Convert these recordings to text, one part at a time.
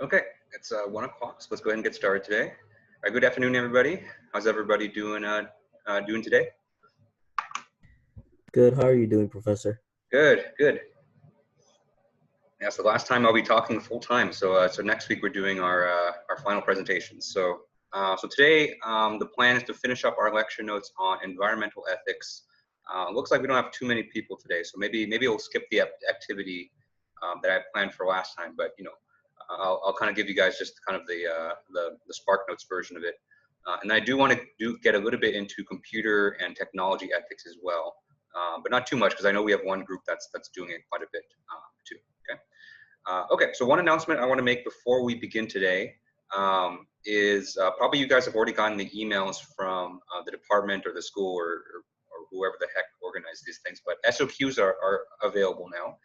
Okay, it's 1 o'clock, so let's go ahead and get started today. Good afternoon, everybody. How's everybody doing today? Good. How are you doing, Professor? Good, good. Yeah, so the last time I'll be talking full time. So next week we're doing our final presentations. So today the plan is to finish up our lecture notes on environmental ethics. Looks like we don't have too many people today, so maybe we'll skip the activity that I planned for last time. But I'll kind of give you guys just kind of the Spark Notes version of it. And I do want to get a little bit into computer and technology ethics as well, but not too much because I know we have one group that's doing it quite a bit too. Okay. Okay. So one announcement I want to make before we begin today is probably you guys have already gotten the emails from the department or the school or whoever the heck organized these things, but SOQs are available now.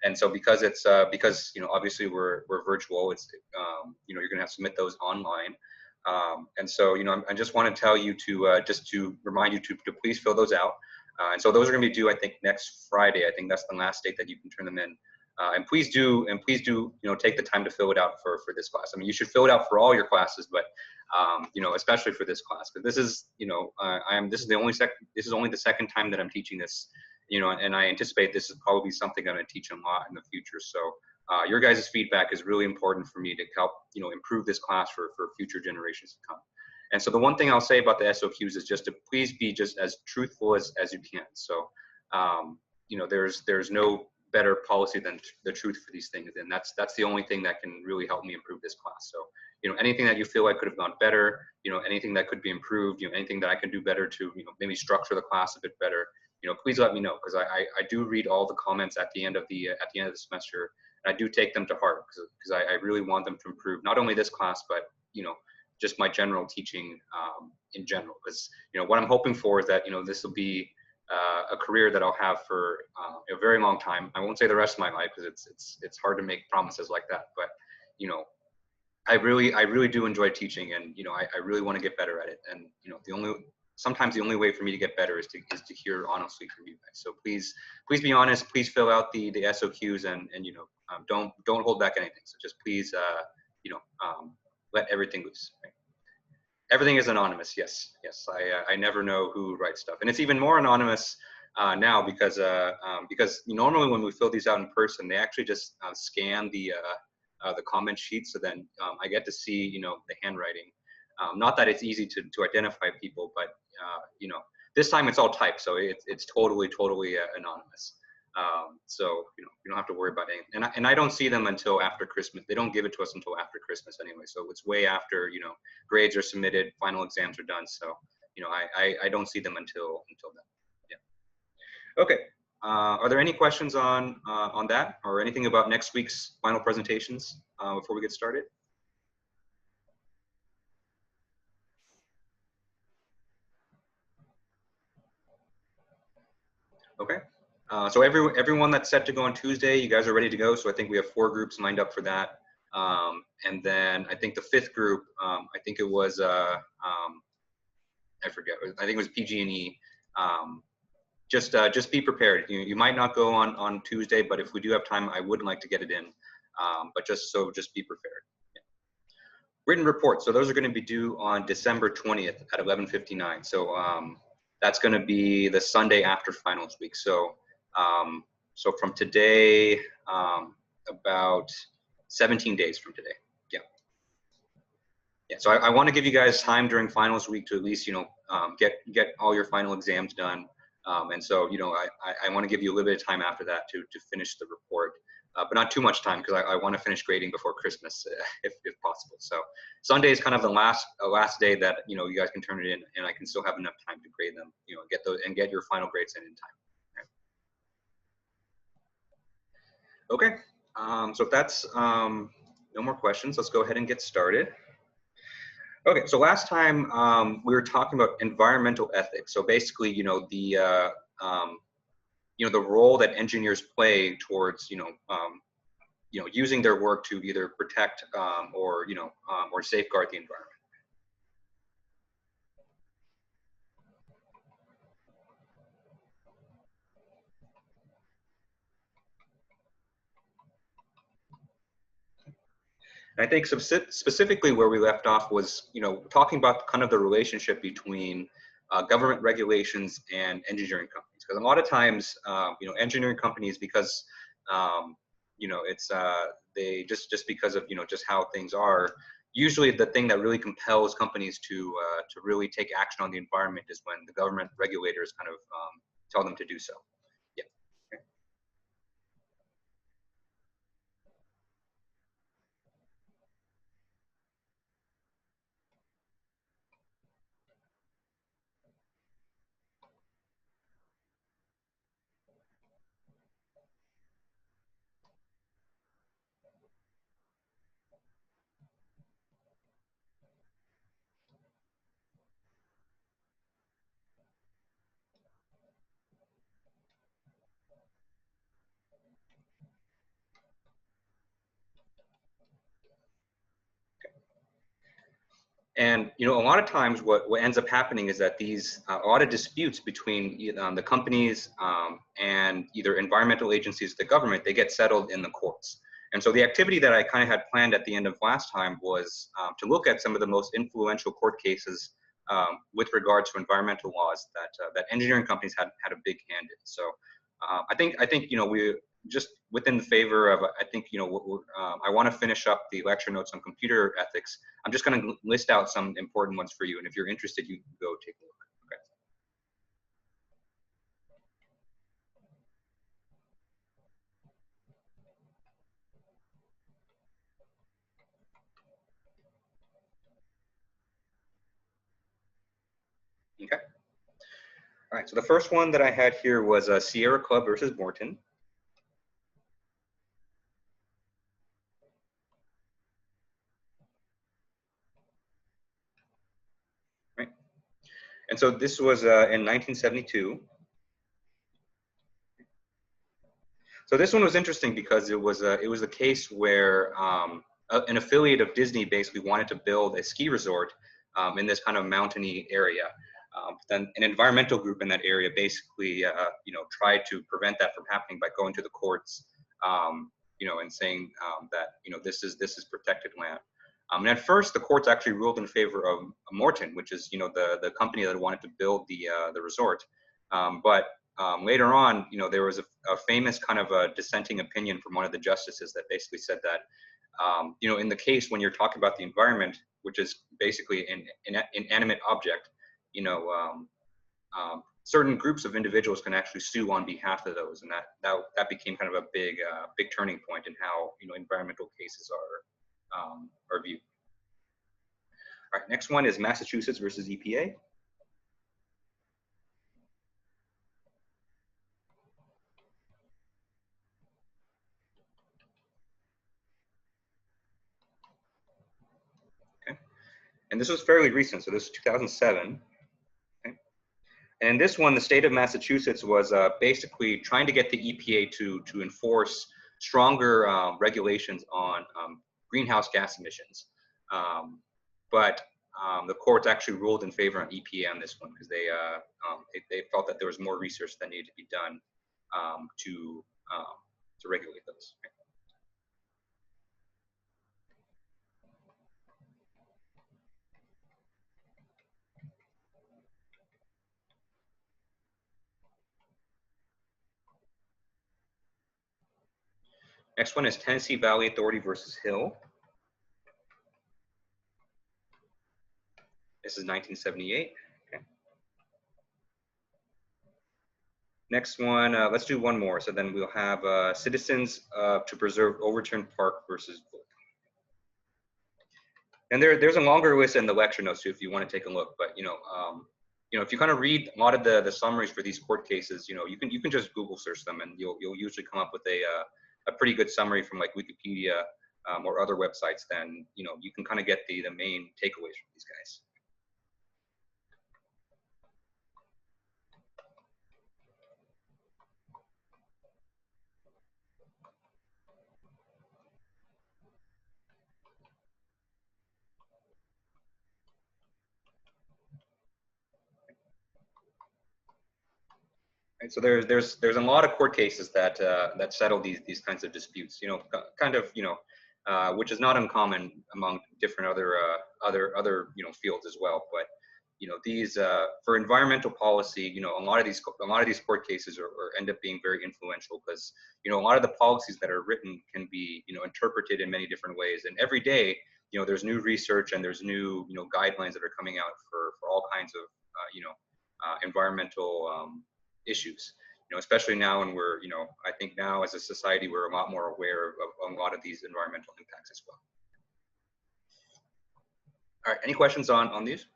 And so because it's because obviously we're virtual, it's you're gonna have to submit those online. And so I just want to tell you to just to remind you to please fill those out. And so those are going to be due, I think, next Friday. I think that's the last date that you can turn them in. And please do take the time to fill it out for this class. I mean, you should fill it out for all your classes, but especially for this class, because this is this is only the second time that I'm teaching this. And I anticipate this is probably something I'm going to teach a lot in the future. So your guys' feedback is really important for me to help improve this class for future generations to come. And so the one thing I'll say about the SOQs is just to please be just as truthful as you can. So there's no better policy than the truth for these things, and that's the only thing that can really help me improve this class. So anything that you feel like could have gone better, anything that could be improved, anything that I can do better to maybe structure the class a bit better, please let me know, because I do read all the comments at the end of the semester, and I do take them to heart because I really want them to improve not only this class but just my general teaching in general, because what I'm hoping for is that this will be a career that I'll have for a very long time. I won't say the rest of my life because it's hard to make promises like that, but I really do enjoy teaching, and I really want to get better at it. And sometimes the only way for me to get better is to hear honestly from you guys. So please be honest. Please fill out the SOQs and don't hold back anything. So just please let everything loose. Right? Everything is anonymous. Yes. I never know who writes stuff, and it's even more anonymous now because normally when we fill these out in person, they actually just scan the comment sheet, so then I get to see the handwriting. Not that it's easy to identify people, but this time it's all typed, so it's totally anonymous. So you don't have to worry about anything. And I don't see them until after Christmas. They don't give it to us until after Christmas anyway. So it's way after grades are submitted, final exams are done. So I don't see them until then. Yeah. Okay. Are there any questions on that or anything about next week's final presentations before we get started? Okay. So everyone that's set to go on Tuesday, you guys are ready to go. So I think we have 4 groups lined up for that. And then I think the 5th group, I think it was, I forget, I think it was PG&E. Just be prepared. You might not go on Tuesday, but if we do have time, I would like to get it in. But just be prepared. Yeah. Written reports. So those are going to be due on December 20th at 11:59. So that's going to be the Sunday after finals week. So so from today, about 17 days from today. Yeah. So I want to give you guys time during finals week to at least get all your final exams done. And so I want to give you a little bit of time after that to finish the report, but not too much time because I want to finish grading before Christmas if possible. So Sunday is kind of the last day that you guys can turn it in, and I can still have enough time to grade them, get your final grades in time. Okay. So if that's no more questions, let's go ahead and get started. Okay, so last time we were talking about environmental ethics. So basically, the role that engineers play towards, using their work to either protect or safeguard the environment. And I think specifically where we left off was, talking about kind of the relationship between government regulations and engineering companies. Because a lot of times, engineering companies, because it's they just because of just how things are. Usually, the thing that really compels companies to really take action on the environment is when the government regulators kind of tell them to do so. Yeah. Okay. And a lot of times what ends up happening is that these a lot of disputes between the companies and either environmental agencies, the government, they get settled in the courts. And so the activity that I kind of had planned at the end of last time was to look at some of the most influential court cases with regard to environmental laws that engineering companies had a big hand in. So I think we just within the favor of I think I want to finish up the lecture notes on computer ethics. I'm just going to list out some important ones for you, and if you're interested, you can go take a look. Okay. Okay. All right. So the first one that I had here was Sierra Club versus Morton. Right. And so this was in 1972. So this one was interesting because it was a case where an affiliate of Disney basically wanted to build a ski resort in this kind of mountainy area. Then an environmental group in that area basically tried to prevent that from happening by going to the courts, and saying that this is protected land. And at first, the courts actually ruled in favor of Morton, which is the company that wanted to build the resort. But later on, there was a famous kind of a dissenting opinion from one of the justices that basically said that, in the case when you're talking about the environment, which is basically an inanimate object, certain groups of individuals can actually sue on behalf of those, and that became kind of a big turning point in how environmental cases are viewed. All right, next one is Massachusetts versus EPA. And this was fairly recent, so this is 2007. Okay. And in this one, the state of Massachusetts was basically trying to get the EPA to enforce stronger regulations on greenhouse gas emissions. But the courts actually ruled in favor on EPA on this one because they felt that there was more research that needed to be done to regulate those. Okay. Next one is Tennessee Valley Authority versus Hill. This is 1978. Okay. Next one, let's do one more. So then we'll have Citizens to Preserve Overturned Park versus Volk. And there's a longer list in the lecture notes too, if you want to take a look. But if you kind of read a lot of the summaries for these court cases, you can just Google search them, and you'll usually come up with a pretty good summary from like Wikipedia or other websites. Then you can kind of get the main takeaways from these guys. Right, so there's a lot of court cases that settle these kinds of disputes. Kind of which is not uncommon among different other fields as well. But these for environmental policy, a lot of these court cases are end up being very influential, because a lot of the policies that are written can be interpreted in many different ways, and every day there's new research and there's new guidelines that are coming out for all kinds of environmental issues. Especially now, when we're I think now as a society we're a lot more aware of a lot of these environmental impacts as well. All right, any questions on these?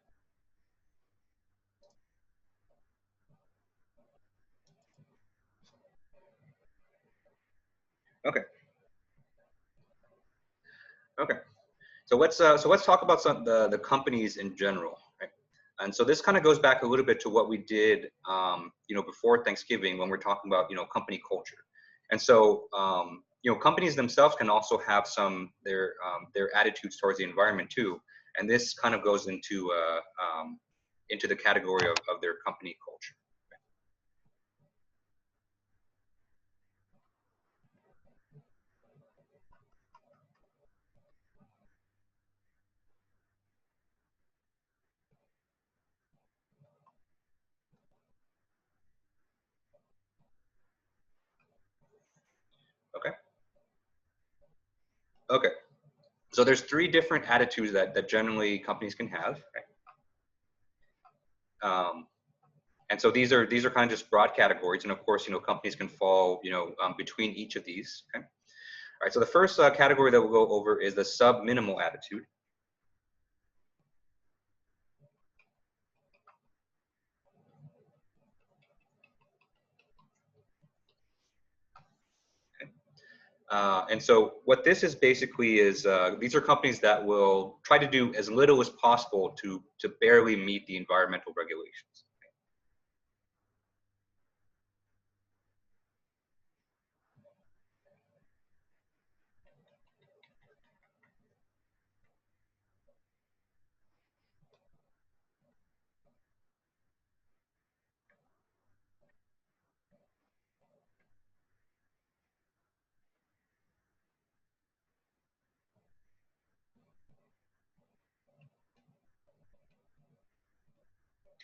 Okay. Okay. So let's talk about the companies in general, right? And so this kind of goes back a little bit to what we did, before Thanksgiving, when we're talking about company culture. And so companies themselves can also have their attitudes towards the environment too, and this kind of goes into the category of their company culture. Okay. Okay. So there's 3 different attitudes that generally companies can have. Right? And so these are kind of just broad categories, and of course, companies can fall, between each of these. Okay. All right. So the first category that we'll go over is the sub-minimal attitude. Okay. And so what this is basically is these are companies that will try to do as little as possible to barely meet the environmental regulations.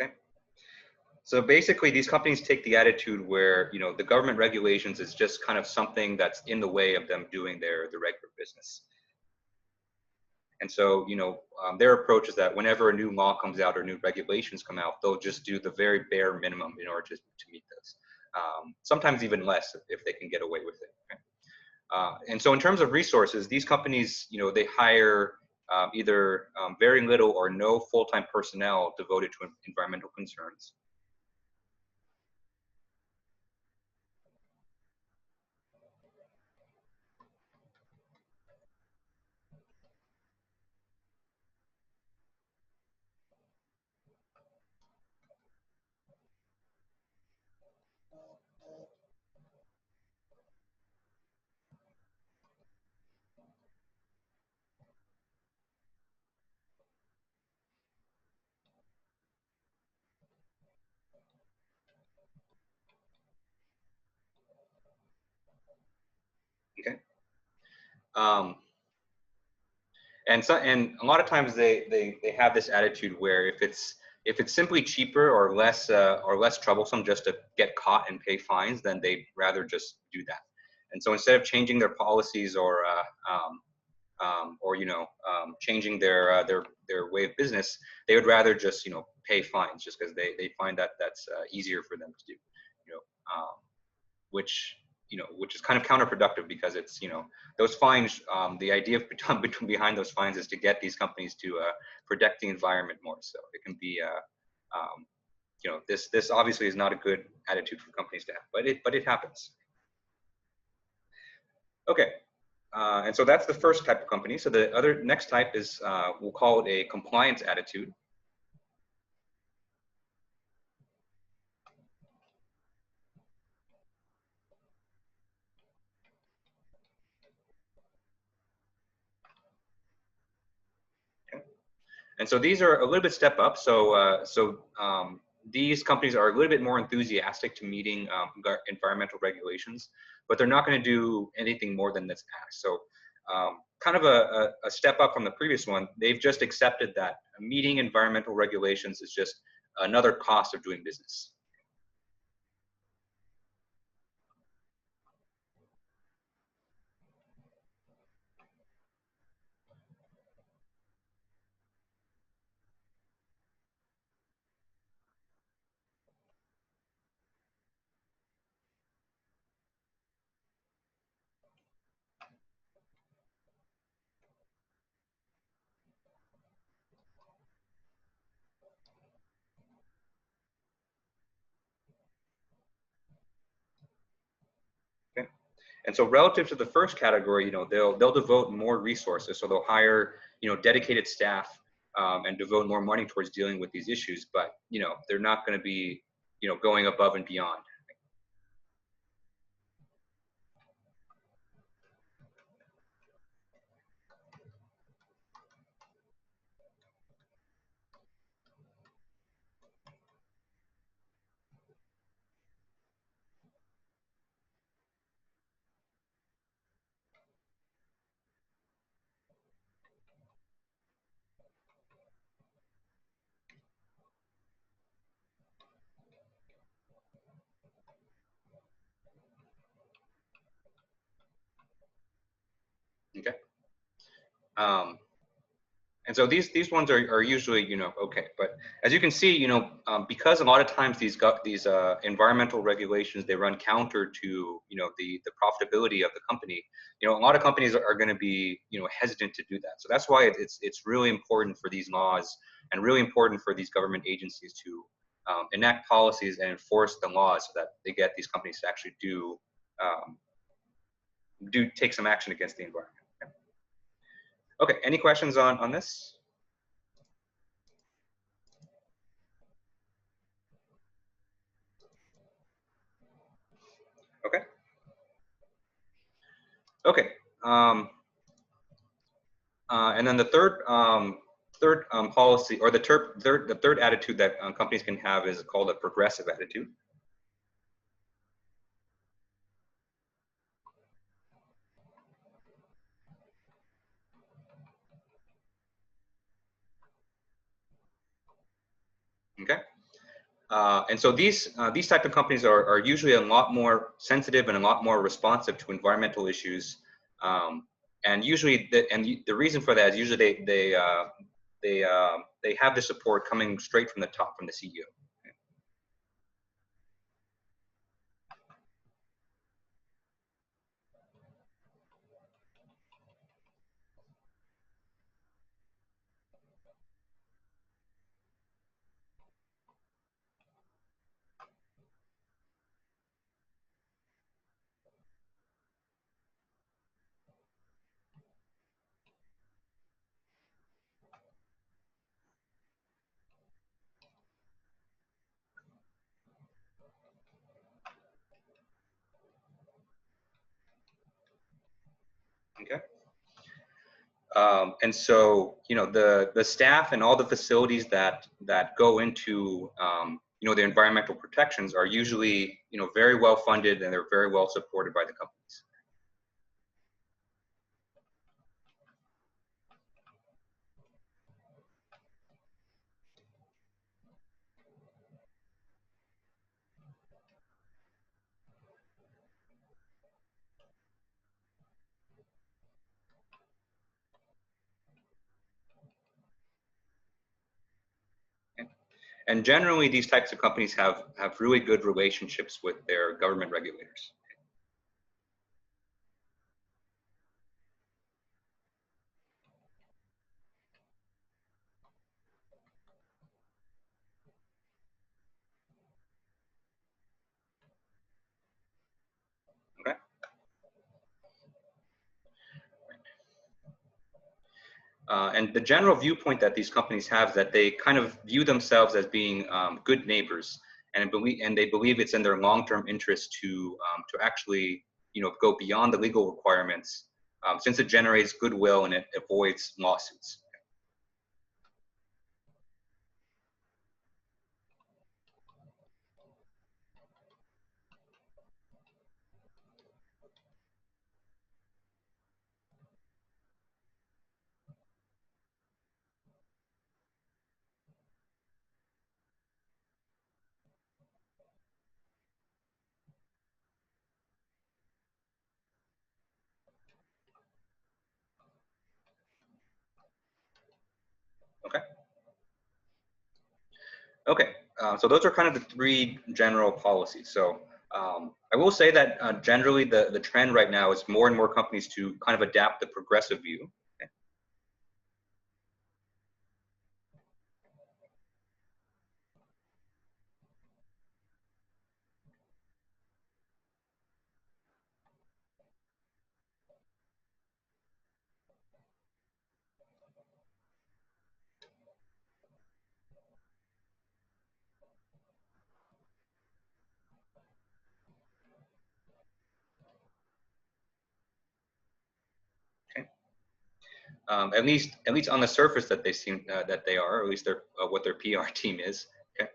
Okay. So basically, these companies take the attitude where the government regulations is just kind of something that's in the way of them doing their regular business. And so their approach is that whenever a new law comes out or new regulations come out, they'll just do the very bare minimum in order to meet those. Sometimes even less if they can get away with it. Right? And so in terms of resources, these companies they hire either very little or no full-time personnel devoted to environmental concerns. Okay. And a lot of times they have this attitude where if it's simply cheaper or less troublesome just to get caught and pay fines, then they'd rather just do that. And so instead of changing their policies or changing their way of business, they would rather just pay fines, just because they find that that's easier for them to do, which which is kind of counterproductive, because it's those fines. The idea behind those fines is to get these companies to protect the environment more. So it can be this obviously is not a good attitude for companies to have, but it happens. Okay. And so that's the first type of company. So the next type is, we'll call it a compliance attitude. Okay. And so these are a little bit step up. So these companies are a little bit more enthusiastic to meeting environmental regulations, but they're not going to do anything more than this asked. So kind of a step up from the previous one. They've just accepted that meeting environmental regulations is just another cost of doing business. Okay. And so relative to the first category, they'll devote more resources. So they'll hire, dedicated staff and devote more money towards dealing with these issues. But, they're not going to be, going above and beyond. Okay. And so these ones are usually, okay. But as you can see, because a lot of times these environmental regulations, they run counter to, the profitability of the company. A lot of companies are going to be, hesitant to do that. So that's why it's really important for these laws and really important for these government agencies to enact policies and enforce the laws so that they get these companies to actually do take some action against the environment. Okay, any questions on this? Okay. Okay. And then the third policy, or the third attitude that companies can have is called a progressive attitude. Okay. And so these type of companies are usually a lot more sensitive and a lot more responsive to environmental issues. And usually, the reason for that is usually they have the support coming straight from the top, from the CEO. Okay. And so, the staff and all the facilities that go into, the environmental protections are usually, very well funded, and they're very well supported by the companies. And generally, these types of companies have really good relationships with their government regulators. Okay. And the general viewpoint that these companies have is that they kind of view themselves as being good neighbors, and they believe it's in their long-term interest to actually, go beyond the legal requirements, since it generates goodwill and it avoids lawsuits. Okay. Okay. So those are kind of the three general policies. So I will say that generally the trend right now is more and more companies to kind of adapt the progressive view. Okay. Okay. At least on the surface that they seem that they are, or at least their what their PR team is. Okay.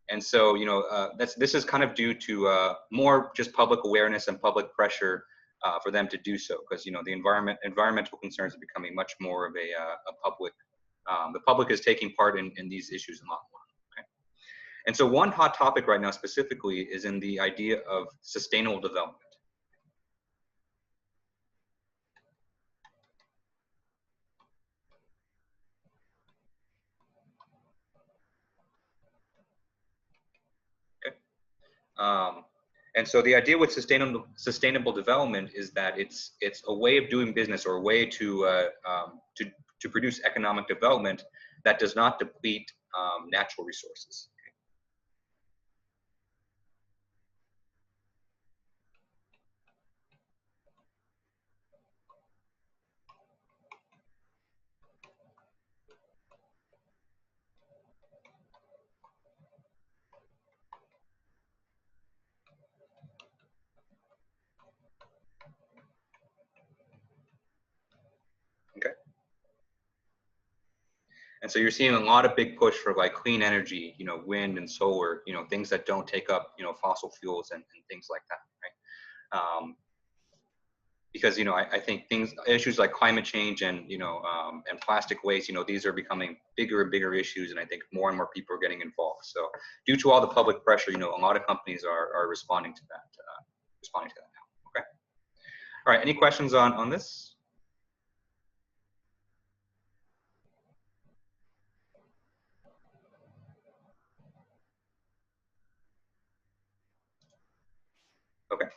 And so this is kind of due to more just public awareness and public pressure for them to do so, because the environmental concerns are becoming much more of a public. The public is taking part in these issues a lot more. Okay. And so one hot topic right now specifically is in the idea of sustainable development. Okay. And so the idea with sustainable development is that it's a way of doing business, or a way to produce economic development that does not deplete natural resources. Okay. And so you're seeing a lot of big push for like clean energy, wind and solar, things that don't take up, fossil fuels and things like that, right? Because I think issues like climate change and and plastic waste, these are becoming bigger and bigger issues, and I think more and more people are getting involved. So due to all the public pressure, a lot of companies are responding to that now. Okay. All right. Any questions on this? Okay.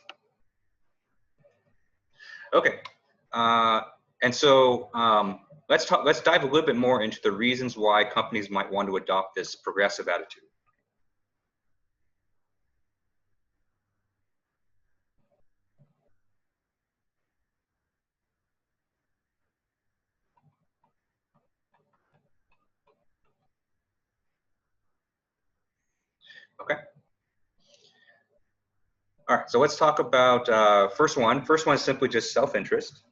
Okay. And so let's dive a little bit more into the reasons why companies might want to adopt this progressive attitude. Okay. All right. So let's talk about first one. First one is simply just self-interest.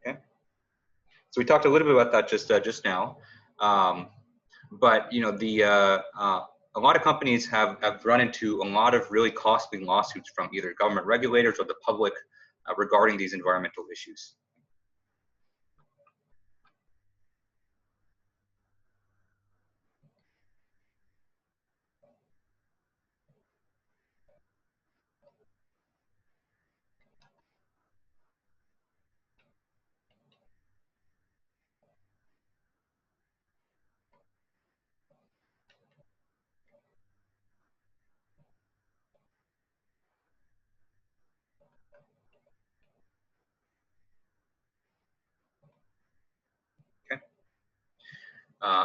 Okay. So we talked a little bit about that just now, but a lot of companies have run into a lot of really costly lawsuits from either government regulators or the public regarding these environmental issues. Okay.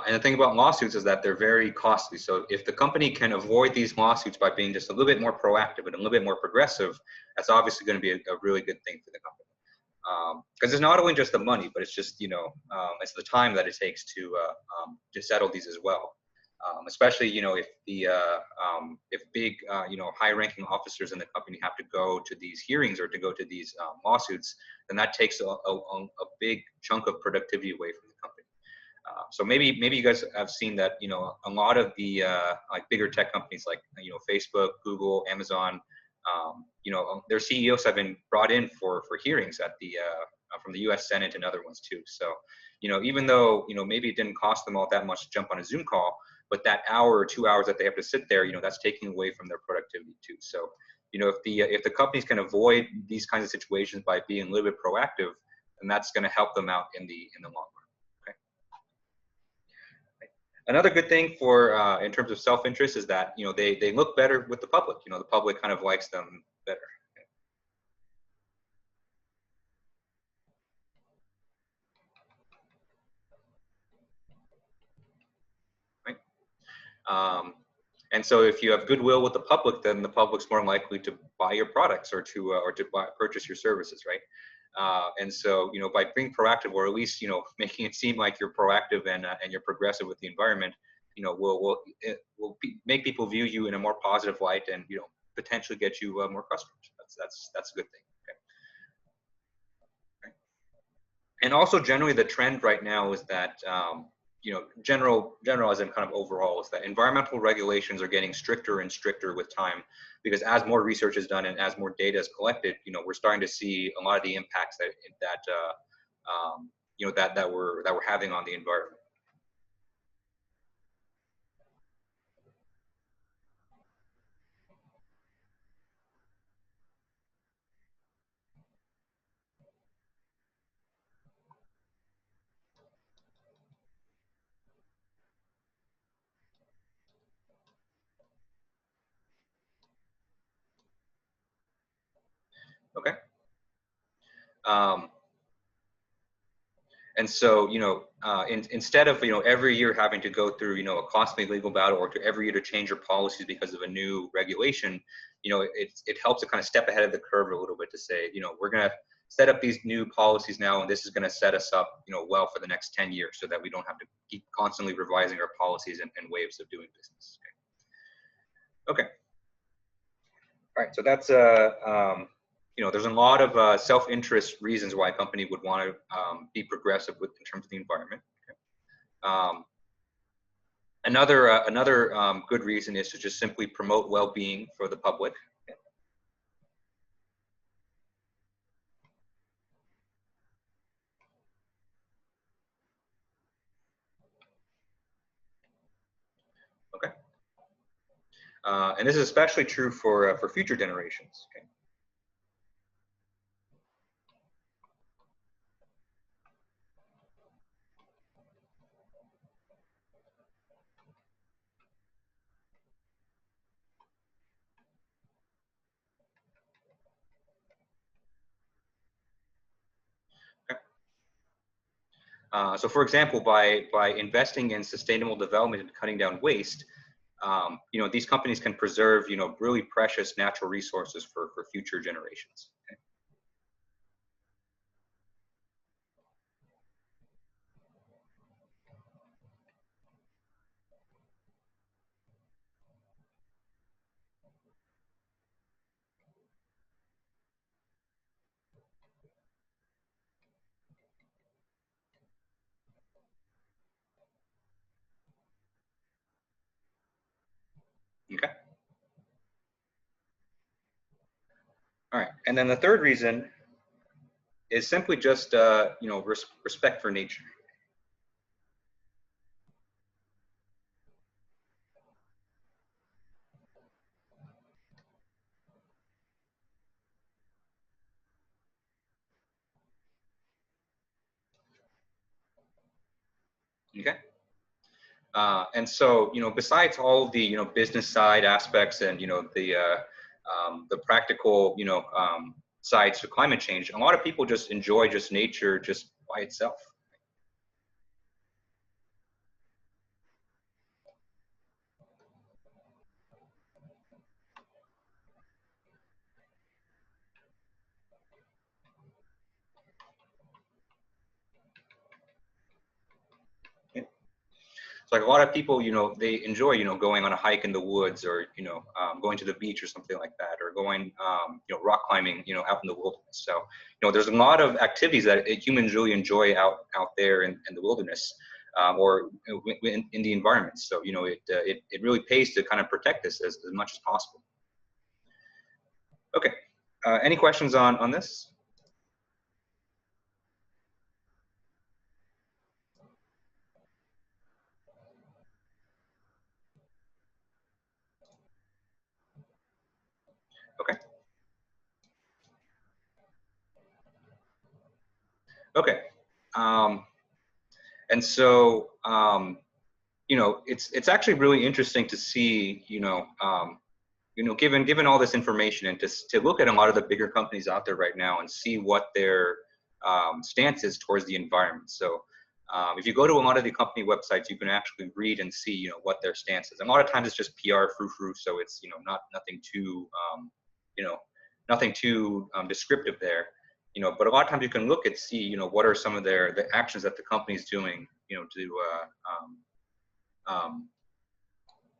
And the thing about lawsuits is that they're very costly. So if the company can avoid these lawsuits by being just a little bit more proactive and a little bit more progressive, that's obviously going to be a really good thing for the company. Because it's not only just the money, but it's just it's the time that it takes to settle these as well. Especially if big high-ranking officers in the company have to go to these hearings or to go to these lawsuits, then that takes a big chunk of productivity away from the company. So maybe you guys have seen that a lot of the like bigger tech companies like Facebook, Google, Amazon, their CEOs have been brought in for hearings at the from the U.S. Senate and other ones too. So even though maybe it didn't cost them all that much to jump on a Zoom call, but that hour or 2 hours that they have to sit there, that's taking away from their productivity too. So, if the companies can avoid these kinds of situations by being a little bit proactive, then that's going to help them out in the long run. Okay. Another good thing for in terms of self-interest is that they look better with the public. The public kind of likes them better. Right? And so if you have goodwill with the public, then the public's more likely to buy your products or to purchase your services, right? And so by being proactive, or at least making it seem like you're proactive and you're progressive with the environment, make people view you in a more positive light, and potentially get you more customers. That's a good thing. Okay. Right. And also generally the trend right now is that generalism kind of overall is that environmental regulations are getting stricter and stricter with time, because as more research is done and as more data is collected, we're starting to see a lot of the impacts that we're having on the environment. Okay. And so, instead of, every year having to go through, a costly legal battle, or to every year to change your policies because of a new regulation, it helps to kind of step ahead of the curve a little bit to say, we're going to set up these new policies now, and this is going to set us up, well for the next 10 years, so that we don't have to keep constantly revising our policies and ways of doing business. Okay. All right. So that's there's a lot of self-interest reasons why a company would want to be progressive in terms of the environment. Okay. Another good reason is to just simply promote well-being for the public. Okay. And this is especially true for future generations. Okay. So for example, by investing in sustainable development and cutting down waste, these companies can preserve, really precious natural resources for future generations. Okay. All right. And then the third reason is simply just, respect for nature. Okay. And so, besides all of the, business side aspects and, the practical, sides to climate change, a lot of people just enjoy just nature just by itself. So like a lot of people, they enjoy, going on a hike in the woods, or, going to the beach or something like that, or going, rock climbing, out in the wilderness. So, there's a lot of activities that humans really enjoy out there in the wilderness, or in the environment. So, it really pays to kind of protect this as much as possible. Okay. Any questions on this? Okay. And so, you know, it's actually really interesting to see, given all this information, and to look at a lot of the bigger companies out there right now and see what their stance is towards the environment. So if you go to a lot of the company websites, you can actually read and see, what their stance is. And a lot of times it's just PR frou-frou, so it's, nothing too, you know, nothing too descriptive there. But a lot of times you can look and see, what are some of the actions that the company is doing, um,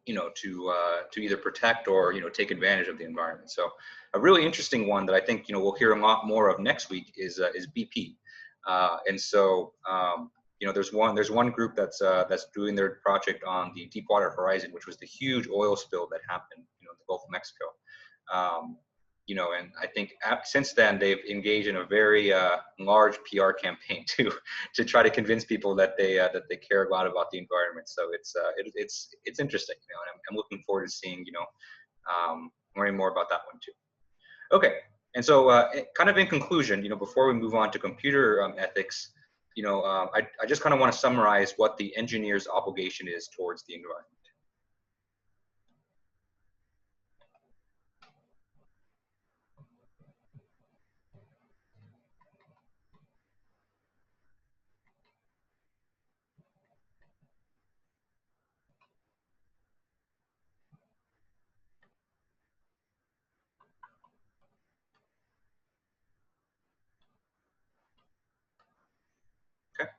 to either protect or take advantage of the environment. So a really interesting one that I think we'll hear a lot more of next week is BP, and so there's one group that's doing their project on the Deepwater Horizon, which was the huge oil spill that happened in the Gulf of Mexico. And I think since then they've engaged in a very large PR campaign to try to convince people that they care a lot about the environment. So it's interesting, and I'm looking forward to seeing learning more about that one too. Okay, and so kind of in conclusion, before we move on to computer ethics, I just kind of want to summarize what the engineer's obligation is towards the environment. Okay.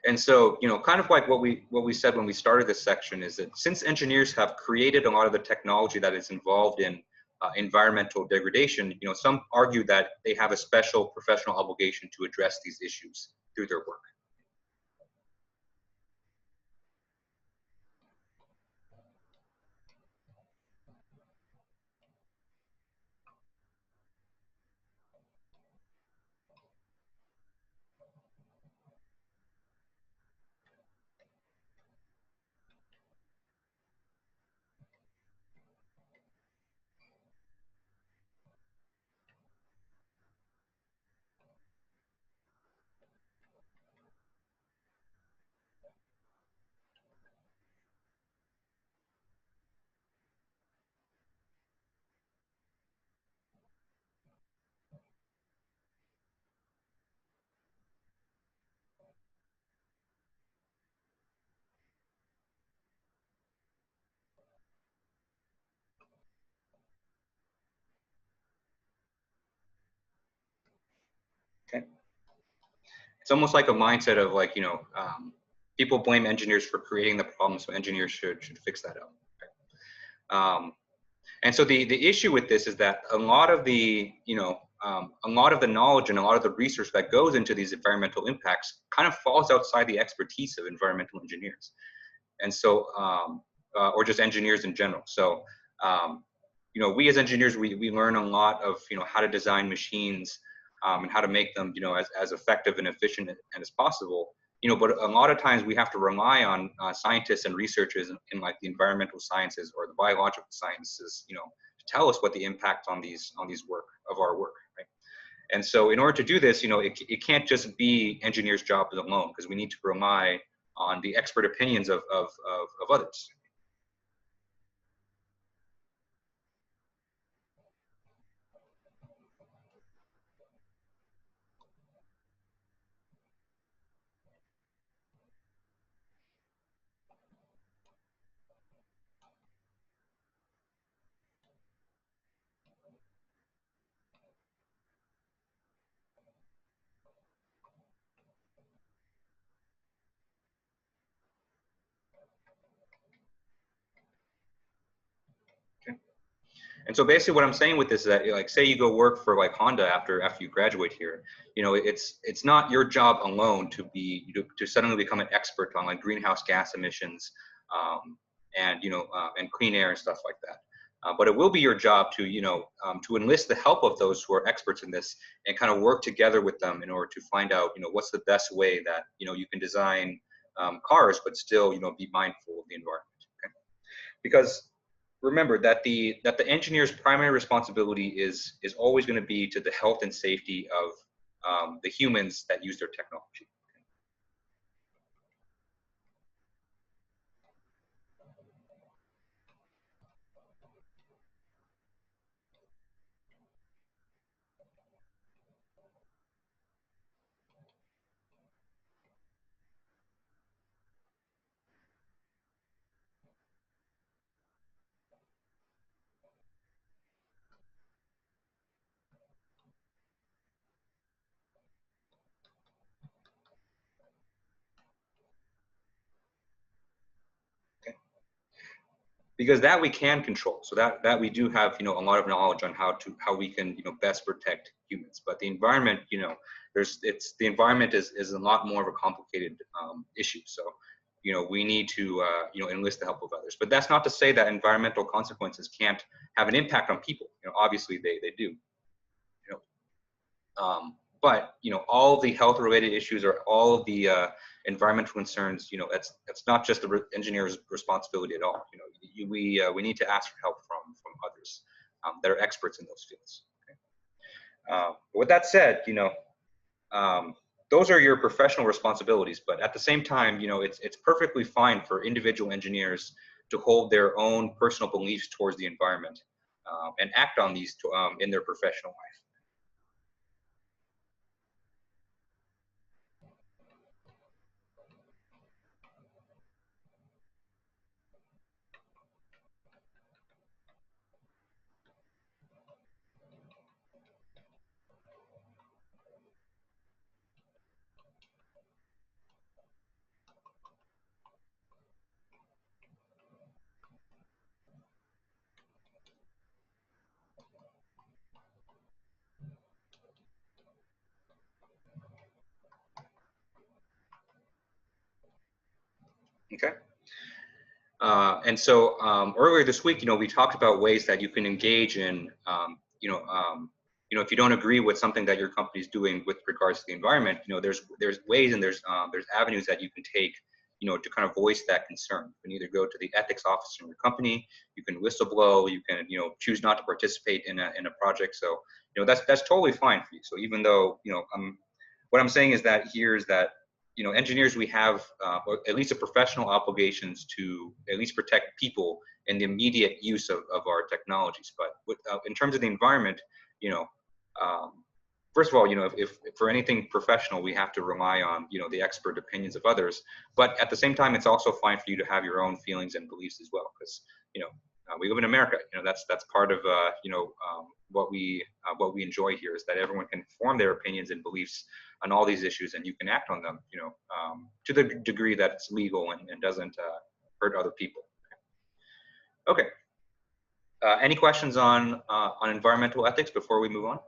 And so, kind of like what we said when we started this section is that since engineers have created a lot of the technology that is involved in environmental degradation, some argue that they have a special professional obligation to address these issues through their work. Okay. It's almost like a mindset of like, people blame engineers for creating the problem, so engineers should fix that up. Okay. And so the issue with this is that a lot of the a lot of the knowledge and a lot of the research that goes into these environmental impacts kind of falls outside the expertise of environmental engineers, and so or just engineers in general. So we as engineers we learn a lot of how to design machines and how to make them as effective and efficient as possible. But a lot of times we have to rely on scientists and researchers in like the environmental sciences or the biological sciences, to tell us what the impact on these work of our work, right? And so in order to do this, it can't just be engineers' jobs alone, because we need to rely on the expert opinions of others. And so basically what I'm saying with this is that, like, say you go work for like Honda after you graduate here, it's not your job alone to suddenly become an expert on like greenhouse gas emissions, and and clean air and stuff like that. But it will be your job to enlist the help of those who are experts in this and kind of work together with them in order to find out what's the best way that you can design cars but still be mindful of the environment. Okay? Because remember that the engineer's primary responsibility is always going to be to the health and safety of the humans that use their technology. Because that we can control, so that we do have, a lot of knowledge on how we can, best protect humans. But the environment, the environment is a lot more of a complicated issue. So, we need to, enlist the help of others. But that's not to say that environmental consequences can't have an impact on people. Obviously they do. But all the health-related issues or all of the environmental concerns, that's not just the engineer's responsibility at all. We need to ask for help from others that are experts in those fields. Okay? With that said, those are your professional responsibilities. But at the same time, it's perfectly fine for individual engineers to hold their own personal beliefs towards the environment and act on these in their professional life. Okay. And so earlier this week, we talked about ways that you can engage in, if you don't agree with something that your company is doing with regards to the environment, there's ways and there's avenues that you can take, to kind of voice that concern. You can either go to the ethics office in your company, you can whistleblow, you can, choose not to participate in a project. So, that's totally fine for you. So even though, what I'm saying is that engineers, we have at least a professional obligations to at least protect people in the immediate use of our technologies. But in terms of the environment, first of all, if for anything professional, we have to rely on, the expert opinions of others. But at the same time, it's also fine for you to have your own feelings and beliefs as well, because, we live in America. That's part of, what we enjoy here is that everyone can form their opinions and beliefs on all these issues, and you can act on them, to the degree that it's legal and doesn't hurt other people. Okay. Any questions on environmental ethics before we move on?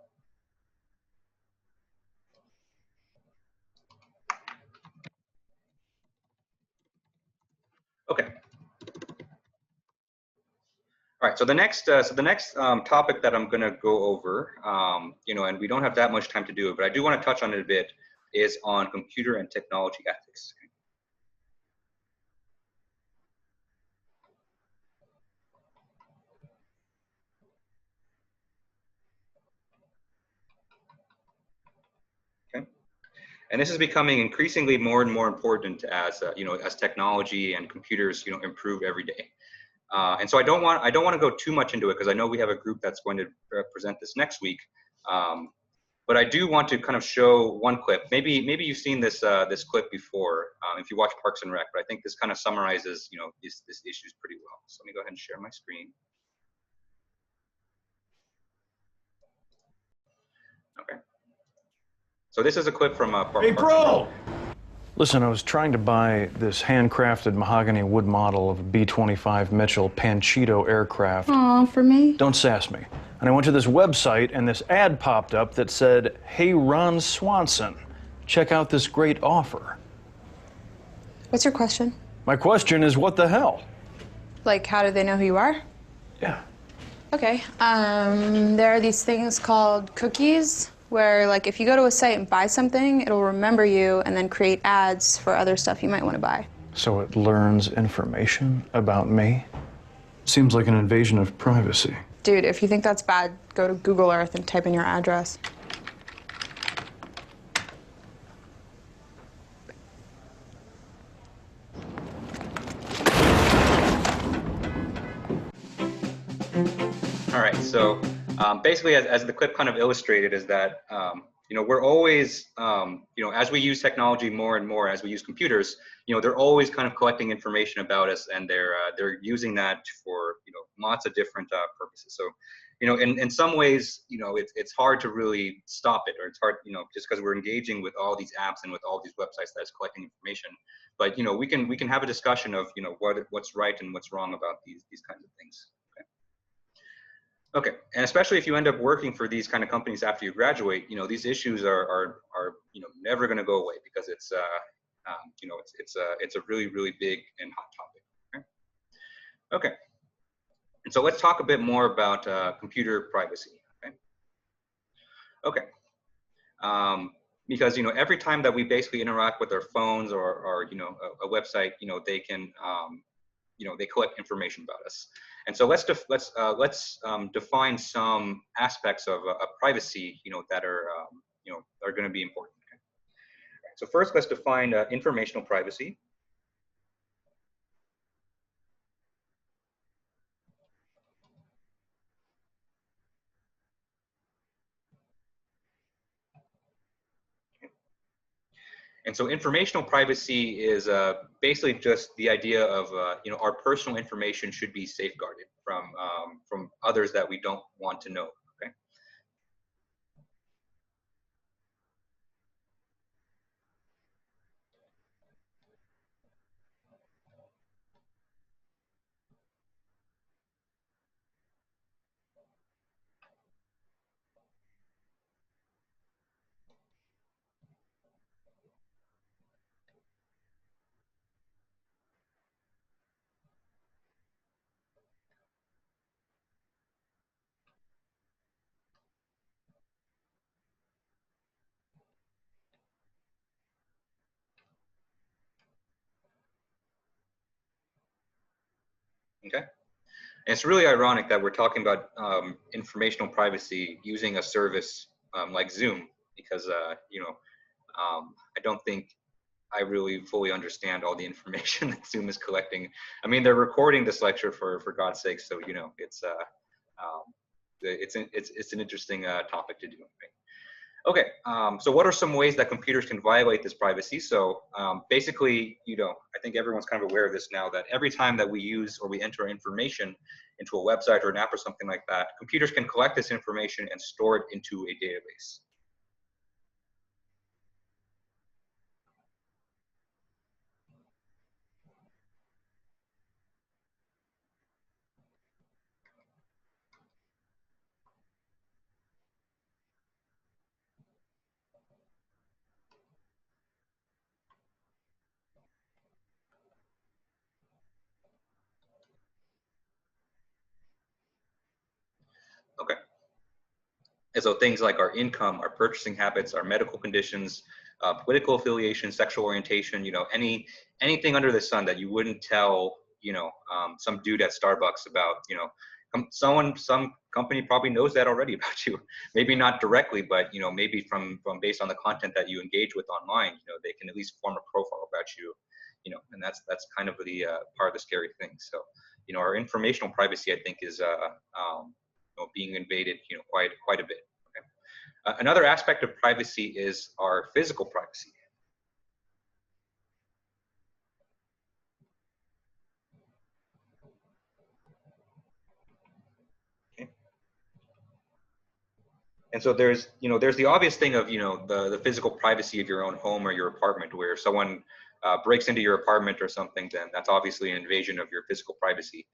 Okay. All right. So the next topic that I'm going to go over, and we don't have that much time to do it, but I do want to touch on it a bit, is on computer and technology ethics. Okay. And this is becoming increasingly more and more important as as technology and computers improve every day. And so I don't want to go too much into it because I know we have a group that's going to present this next week. But I do want to kind of show one clip. Maybe you've seen this this clip before if you watch Parks and Rec. But I think this kind of summarizes these issues pretty well. So let me go ahead and share my screen. Okay. So this is a clip from Hey, bro! Listen, I was trying to buy this handcrafted mahogany wood model of a B-25 Mitchell Panchito aircraft. Aw, for me? Don't sass me. And I went to this website and this ad popped up that said, "Hey, Ron Swanson, check out this great offer." What's your question? My question is, what the hell? Like, how do they know who you are? Yeah. Okay, there are these things called cookies, where like if you go to a site and buy something, it'll remember you and then create ads for other stuff you might want to buy. So it learns information about me? Seems like an invasion of privacy. Dude, if you think that's bad, go to Google Earth and type in your address. All right, so basically, as the clip kind of illustrated, is that we're always, as we use technology more and more, as we use computers, they're always kind of collecting information about us, and they're using that for lots of different purposes. So, in some ways, it's hard to really stop it, or it's hard, just because we're engaging with all these apps and with all these websites that's collecting information. But we can have a discussion of what's right and what's wrong about these kinds of things. Okay, and especially if you end up working for these kind of companies after you graduate, these issues are never going to go away, because it's it's a really big and hot topic. Okay, and so let's talk a bit more about computer privacy. Okay, because every time that we basically interact with our phones or a website, they can they collect information about us. And so let's define some aspects of privacy, that are are going to be important. Okay? So first, let's define informational privacy. And so informational privacy is basically just the idea of our personal information should be safeguarded from others that we don't want to know. Okay. Okay. And it's really ironic that we're talking about informational privacy using a service like Zoom, because I don't think I really fully understand all the information that Zoom is collecting. I mean, they're recording this lecture for God's sake, so it's an interesting topic to do. Right? Okay, so what are some ways that computers can violate this privacy? So basically, I think everyone's kind of aware of this now, that every time that we use or we enter information into a website or an app or something like that, computers can collect this information and store it into a database. Okay. And so things like our income, our purchasing habits, our medical conditions, political affiliation, sexual orientation, anything under the sun that you wouldn't tell, some dude at Starbucks about, some company probably knows that already about you. Maybe not directly, but maybe from based on the content that you engage with online, they can at least form a profile about you, and that's kind of the part of the scary thing. So, our informational privacy, I think, is being invaded, quite a bit. Okay? Another aspect of privacy is our physical privacy. Okay? And so there's the obvious thing of the physical privacy of your own home or your apartment, where someone breaks into your apartment or something, then that's obviously an invasion of your physical privacy.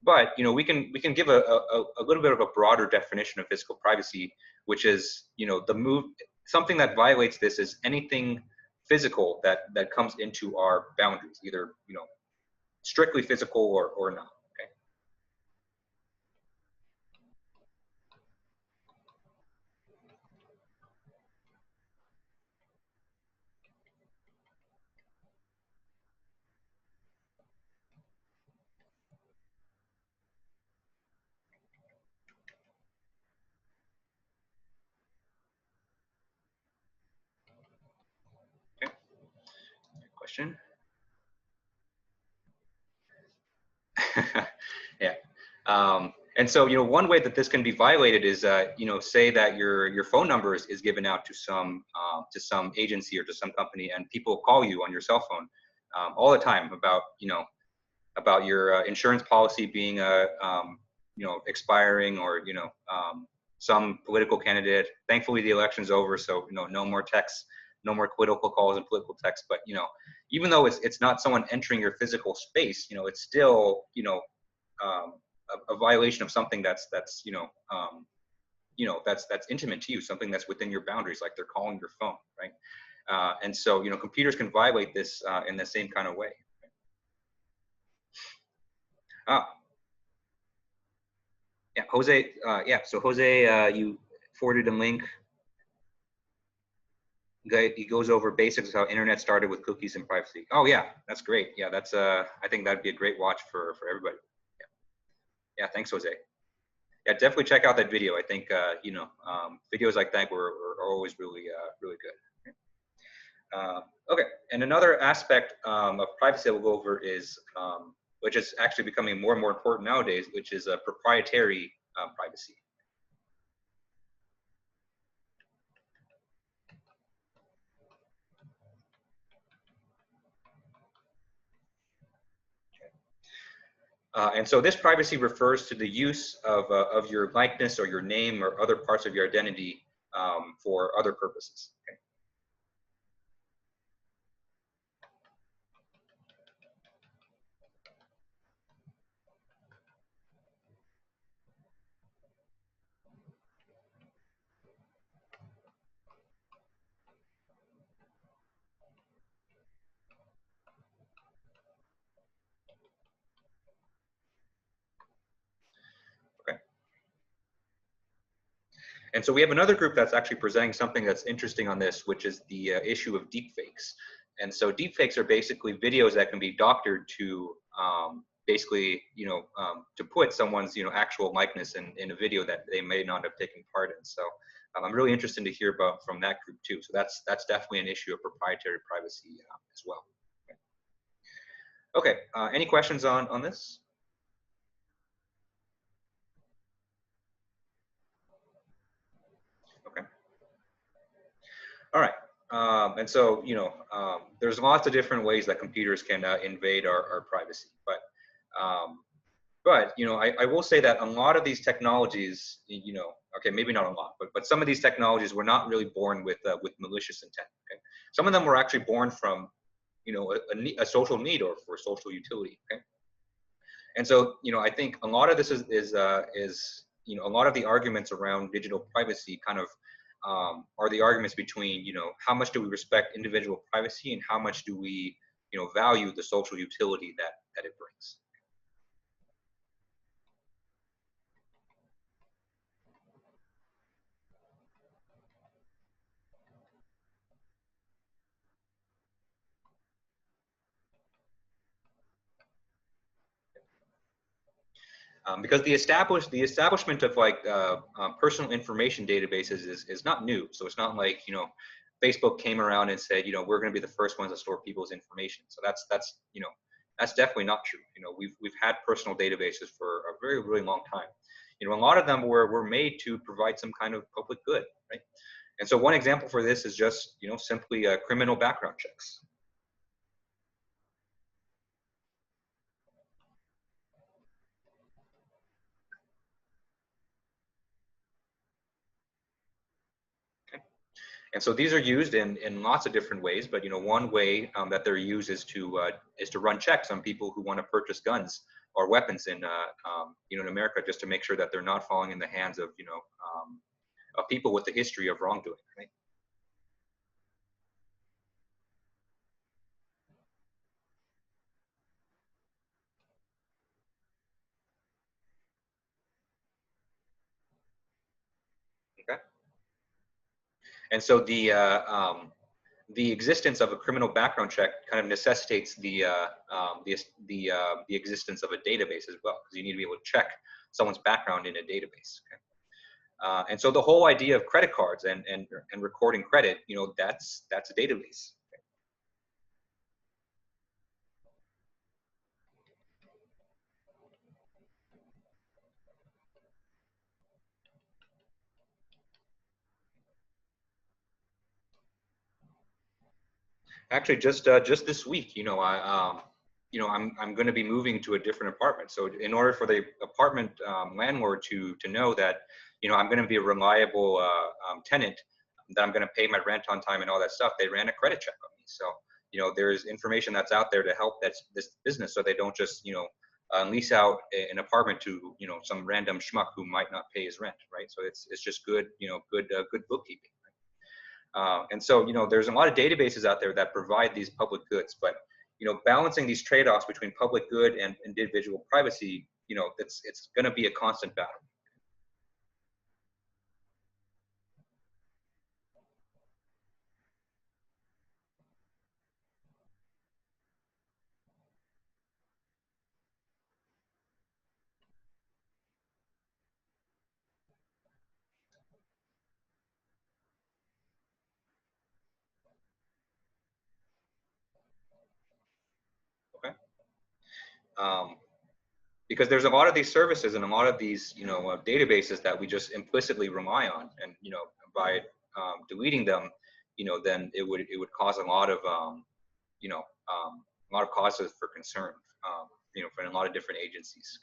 But we can give a little bit of a broader definition of physical privacy, which is something that violates this is anything physical that comes into our boundaries, either strictly physical or not. Okay. question. Yeah. And so, one way that this can be violated is, say that your phone number is given out to some agency or to some company, and people call you on your cell phone all the time about your insurance policy being expiring, or some political candidate. Thankfully, the election's over, so no more texts, no more political calls and political texts. But even though it's not someone entering your physical space, it's still a violation of something that's intimate to you, something that's within your boundaries, like they're calling your phone, right? And so computers can violate this in the same kind of way. Yeah, Jose. Yeah, so Jose, you forwarded a link. He goes over basics of how internet started with cookies and privacy. Oh yeah, that's great. Yeah, that's I think that'd be a great watch for everybody. Yeah, thanks, Jose. Yeah, definitely check out that video. I think videos like that were always really really good. Okay, and another aspect of privacy that we'll go over is, which is actually becoming more and more important nowadays, which is proprietary privacy. And so this privacy refers to the use of your likeness or your name or other parts of your identity for other purposes. Okay? And so we have another group that's actually presenting something that's interesting on this, which is the issue of deepfakes. And so deepfakes are basically videos that can be doctored to basically, to put someone's, actual likeness in a video that they may not have taken part in. So I'm really interested to hear about from that group too. So that's definitely an issue of proprietary privacy as well. Okay, any questions on this? Okay. All right. And so, there's lots of different ways that computers can invade our privacy. But I will say that a lot of these technologies, okay, maybe not a lot, but some of these technologies were not really born with malicious intent. Okay? Some of them were actually born from, a social need or for social utility. Okay. And so, I think a lot of this is a lot of the arguments around digital privacy kind of are the arguments between, how much do we respect individual privacy and how much do we, value the social utility that it brings. Because the establishment of like personal information databases is not new. So it's not like, Facebook came around and said, we're going to be the first ones to store people's information. So that's definitely not true. We've had personal databases for a very, really long time. A lot of them were made to provide some kind of public good, right? And so one example for this is just, simply criminal background checks. And so these are used in lots of different ways, but one way that they're used is to run checks on people who want to purchase guns or weapons in America, just to make sure that they're not falling in the hands of of people with a history of wrongdoing, right? Okay. And so the existence of a criminal background check kind of necessitates the existence of a database as well, because you need to be able to check someone's background in a database. Okay? And so the whole idea of credit cards and recording credit, that's a database. Actually, just this week, I'm going to be moving to a different apartment. So in order for the apartment landlord to know that, I'm going to be a reliable tenant, that I'm going to pay my rent on time and all that stuff, they ran a credit check on me. So, there's information that's out there to help this business, so they don't just, lease out an apartment to, some random schmuck who might not pay his rent, right? So it's just good, good bookkeeping. And so, there's a lot of databases out there that provide these public goods, but, balancing these trade-offs between public good and individual privacy, it's going to be a constant battle. Okay. Because there's a lot of these services and a lot of these, databases that we just implicitly rely on, and by deleting them, then it would cause a lot of, a lot of causes for concern, for a lot of different agencies.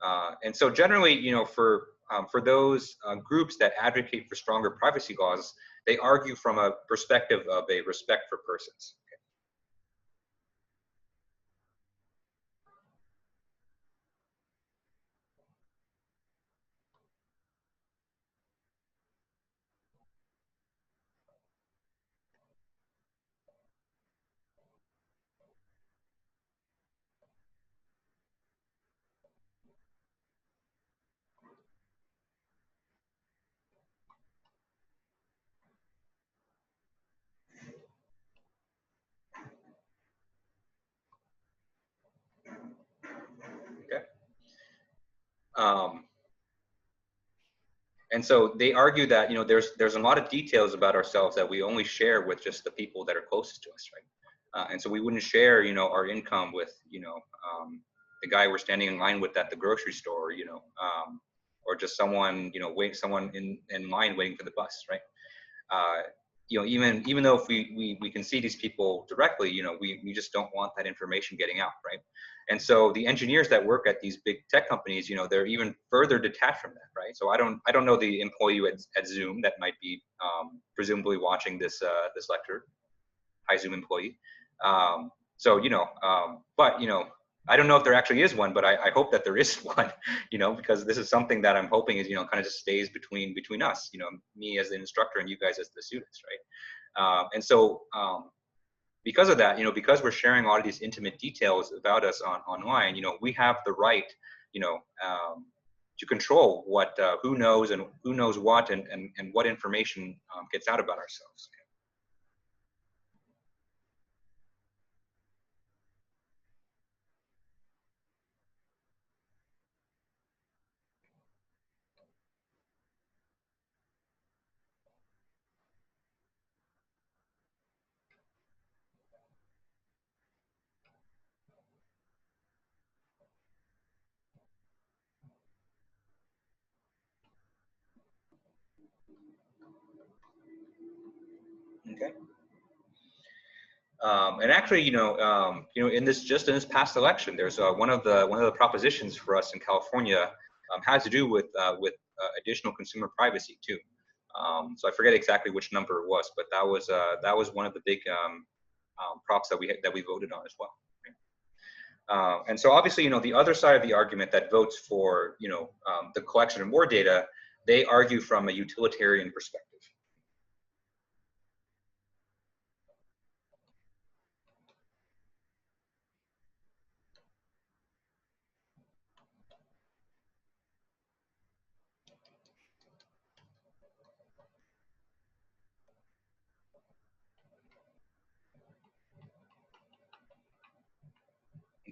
Okay. And so generally, for those groups that advocate for stronger privacy laws, they argue from a perspective of a respect for persons. Okay. And so they argue that, there's a lot of details about ourselves that we only share with just the people that are closest to us, right? And so we wouldn't share, our income with, the guy we're standing in line with at the grocery store, or just someone, someone in line waiting for the bus, right? Even though if we can see these people directly, we just don't want that information getting out, right? And so the engineers that work at these big tech companies, they're even further detached from that, right? So I don't know the employee at Zoom that might be presumably watching this lecture, hi Zoom employee. But I don't know if there actually is one, but I hope that there is one, because this is something that I'm hoping is, kind of just stays between us, me as the instructor and you guys as the students, right? And so because of that, because we're sharing all of these intimate details about us online, we have the right, to control what, who knows and who knows what, and what information gets out about ourselves. Okay. And actually, in this past election, there's one of the propositions for us in California has to do with additional consumer privacy too. So I forget exactly which number it was, but that was one of the big props that we voted on as well. And so obviously, the other side of the argument that votes for the collection of more data, they argue from a utilitarian perspective.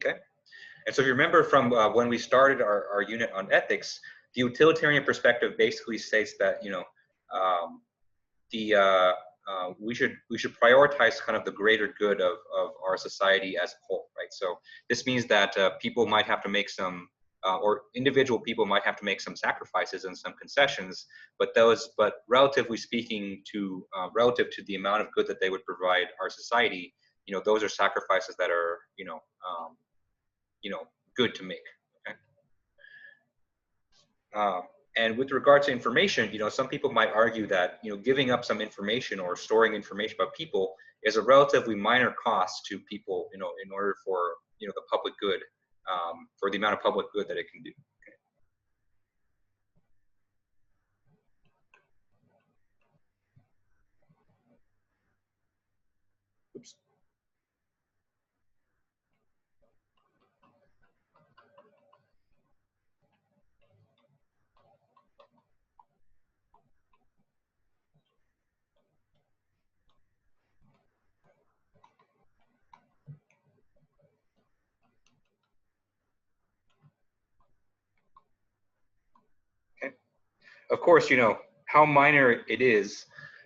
Okay. And so if you remember from when we started our unit on ethics, the utilitarian perspective basically states that we should prioritize kind of the greater good of our society as a whole, right? So this means that people might have to make some or individual people might have to make some sacrifices and some concessions, but relatively speaking to relative to the amount of good that they would provide our society, those are sacrifices that are good to make. Okay? And with regard to information, some people might argue that giving up some information or storing information about people is a relatively minor cost to people, in order for the public good, for the amount of public good that it can do. Okay. Oops. Okay. Of course, how minor it is,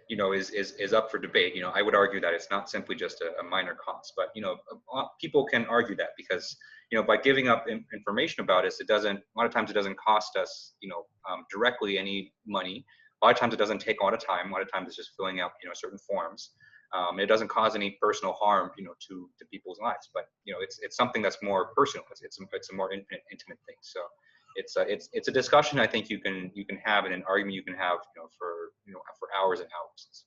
is up for debate. I would argue that it's not simply just a minor cost, but people can argue that because by giving up information about us, a lot of times it doesn't cost us directly any money. A lot of times it doesn't take a lot of time. A lot of times it's just filling out certain forms. It doesn't cause any personal harm to people's lives, but it's something that's more personal. It's a more intimate thing. So it's a discussion I think you can have, and an argument you can have for hours and hours.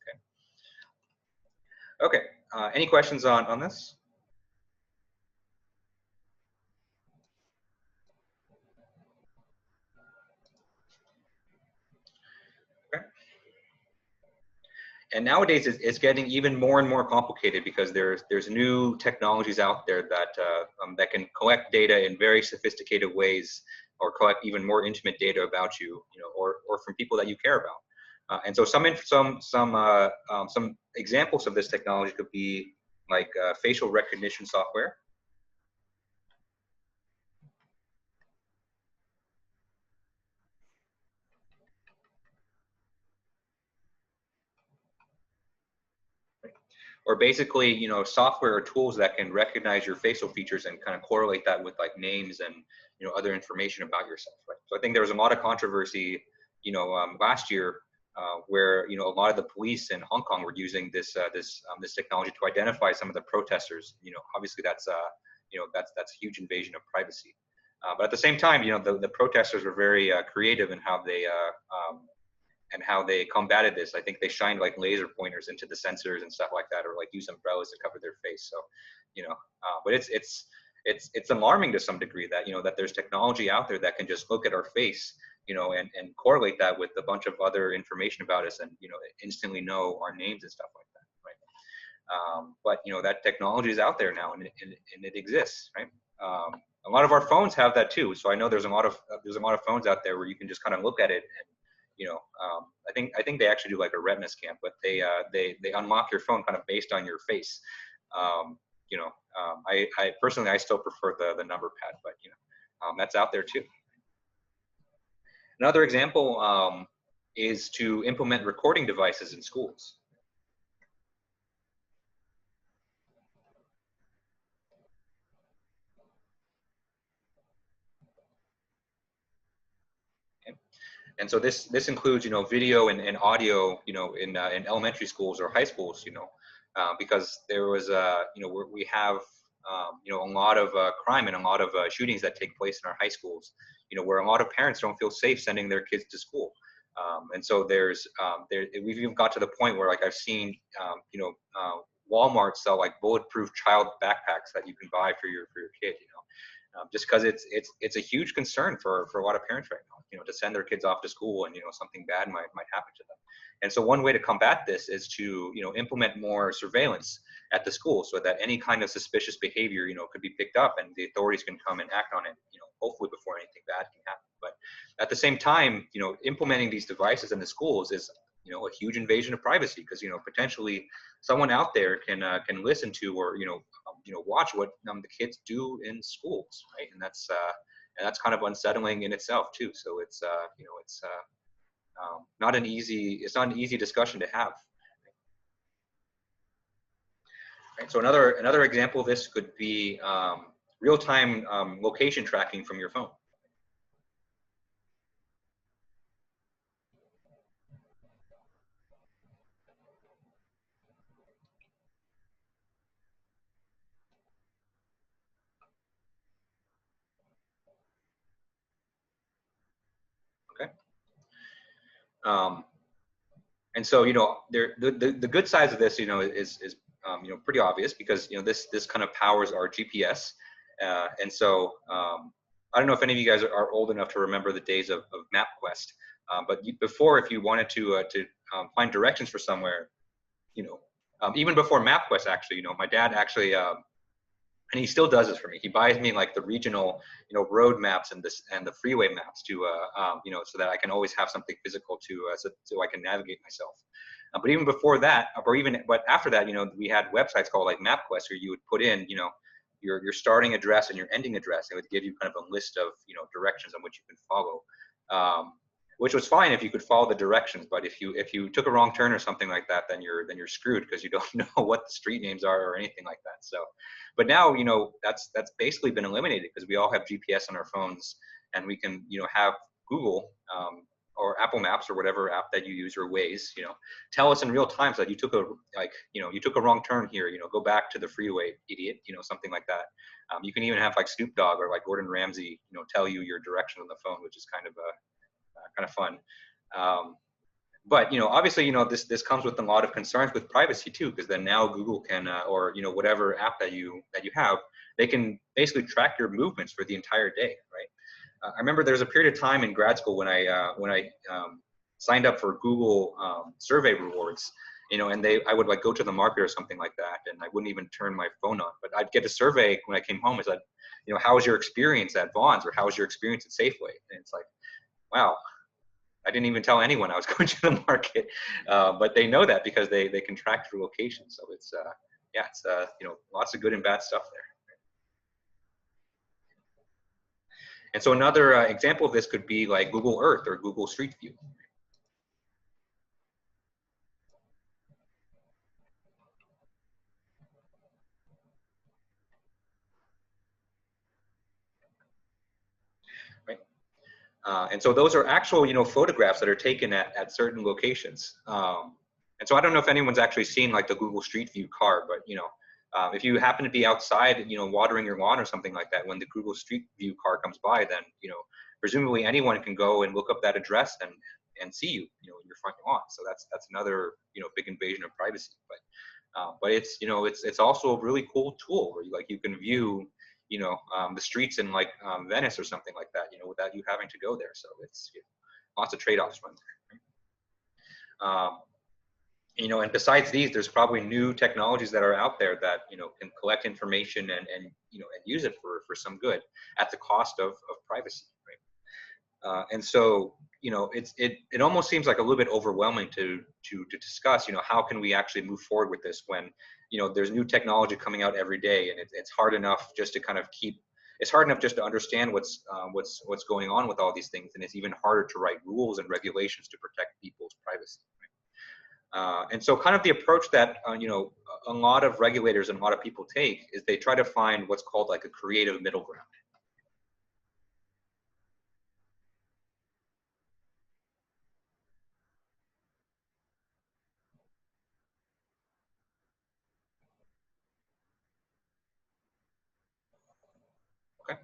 Okay. Any questions on this? Okay. And nowadays it's getting even more and more complicated because there's new technologies out there that can collect data in very sophisticated ways, or collect even more intimate data about you, or from people that you care about. And so some examples of this technology could be like facial recognition software. Or basically, software or tools that can recognize your facial features and kind of correlate that with like names and other information about yourself. Right? So I think there was a lot of controversy, last year, where a lot of the police in Hong Kong were using this technology to identify some of the protesters. Obviously that's a huge invasion of privacy. But at the same time, the protesters were very creative in how they combated this. I think they shined like laser pointers into the sensors and stuff like that, or like use umbrellas to cover their face. So, but it's alarming to some degree that that there's technology out there that can just look at our face, and correlate that with a bunch of other information about us, and instantly know our names and stuff like that, right? But that technology is out there now, and it exists, right? A lot of our phones have that too. So I know there's a lot of phones out there where you can just kind of look at it and I think they actually do like a retina scan, but they unlock your phone kind of based on your face. I personally, I still prefer the number pad, but that's out there too. Another example is to implement recording devices in schools. And so this includes video and audio in elementary schools or high schools, because there was we have a lot of crime and a lot of shootings that take place in our high schools, where a lot of parents don't feel safe sending their kids to school. And so we've even got to the point where like I've seen Walmart sell like bulletproof child backpacks that you can buy for your kid, just because it's a huge concern for a lot of parents right now, to send their kids off to school and something bad might happen to them. And so one way to combat this is to implement more surveillance at the school, so that any kind of suspicious behavior could be picked up and the authorities can come and act on it, hopefully before anything bad can happen. But at the same time, implementing these devices in the schools is a huge invasion of privacy, because potentially someone out there can listen to or watch what the kids do in schools, right? And that's kind of unsettling in itself too. So it's not an easy discussion to have. Right? So another example of this could be real-time location tracking from your phone. Um, and so, the good sides of this, is pretty obvious because, this kind of powers our GPS. And so, I don't know if any of you guys are old enough to remember the days of MapQuest. But before, if you wanted to find directions for somewhere, even before MapQuest, actually, my dad actually, and he still does this for me. He buys me like the regional, road maps and the freeway maps to, so that I can always have something physical to, so I can navigate myself. But even before that, but after that, we had websites called like MapQuest where you would put in, your starting address and your ending address. It would give you kind of a list of, directions on which you can follow. Which was fine if you could follow the directions, but if you took a wrong turn or something like that, then you're screwed because you don't know what the street names are or anything like that. So, but now that's basically been eliminated because we all have GPS on our phones, and we can have Google or Apple Maps or whatever app that you use, or Waze, tell us in real time so that you took a wrong turn here. Go back to the freeway, idiot. Something like that. You can even have like Snoop Dogg or like Gordon Ramsay, tell you your direction on the phone, which is kind of fun. But obviously, this comes with a lot of concerns with privacy too, because then now Google can, or whatever app that you have, they can basically track your movements for the entire day, right? I remember there was a period of time in grad school when I signed up for Google survey rewards, and I would like go to the market or something like that, and I wouldn't even turn my phone on, but I'd get a survey when I came home. It said, how was your experience at Vaughn's, or how was your experience at Safeway? And it's like, wow, I didn't even tell anyone I was going to the market, but they know that because they can track your location. So it's yeah, it's lots of good and bad stuff there. And so another example of this could be like Google Earth or Google Street View. Right. And so those are actual, photographs that are taken at certain locations. And so I don't know if anyone's actually seen like the Google Street View car, but if you happen to be outside, watering your lawn or something like that, when the Google Street View car comes by, then presumably anyone can go and look up that address and see you, in your front lawn. So that's another big invasion of privacy. But it's it's also a really cool tool where you can view the streets in like Venice or something like that, without you having to go there. So it's lots of trade-offs from there. And besides these, there's probably new technologies that are out there that can collect information and use it for some good at the cost of privacy, right? And so it almost seems like a little bit overwhelming to discuss how can we actually move forward with this when there's new technology coming out every day, and it's hard enough just to kind of it's hard enough just to understand what's going on with all these things, and it's even harder to write rules and regulations to protect people's privacy. And so kind of the approach that, a lot of regulators and a lot of people take is they try to find what's called like a creative middle ground. Okay.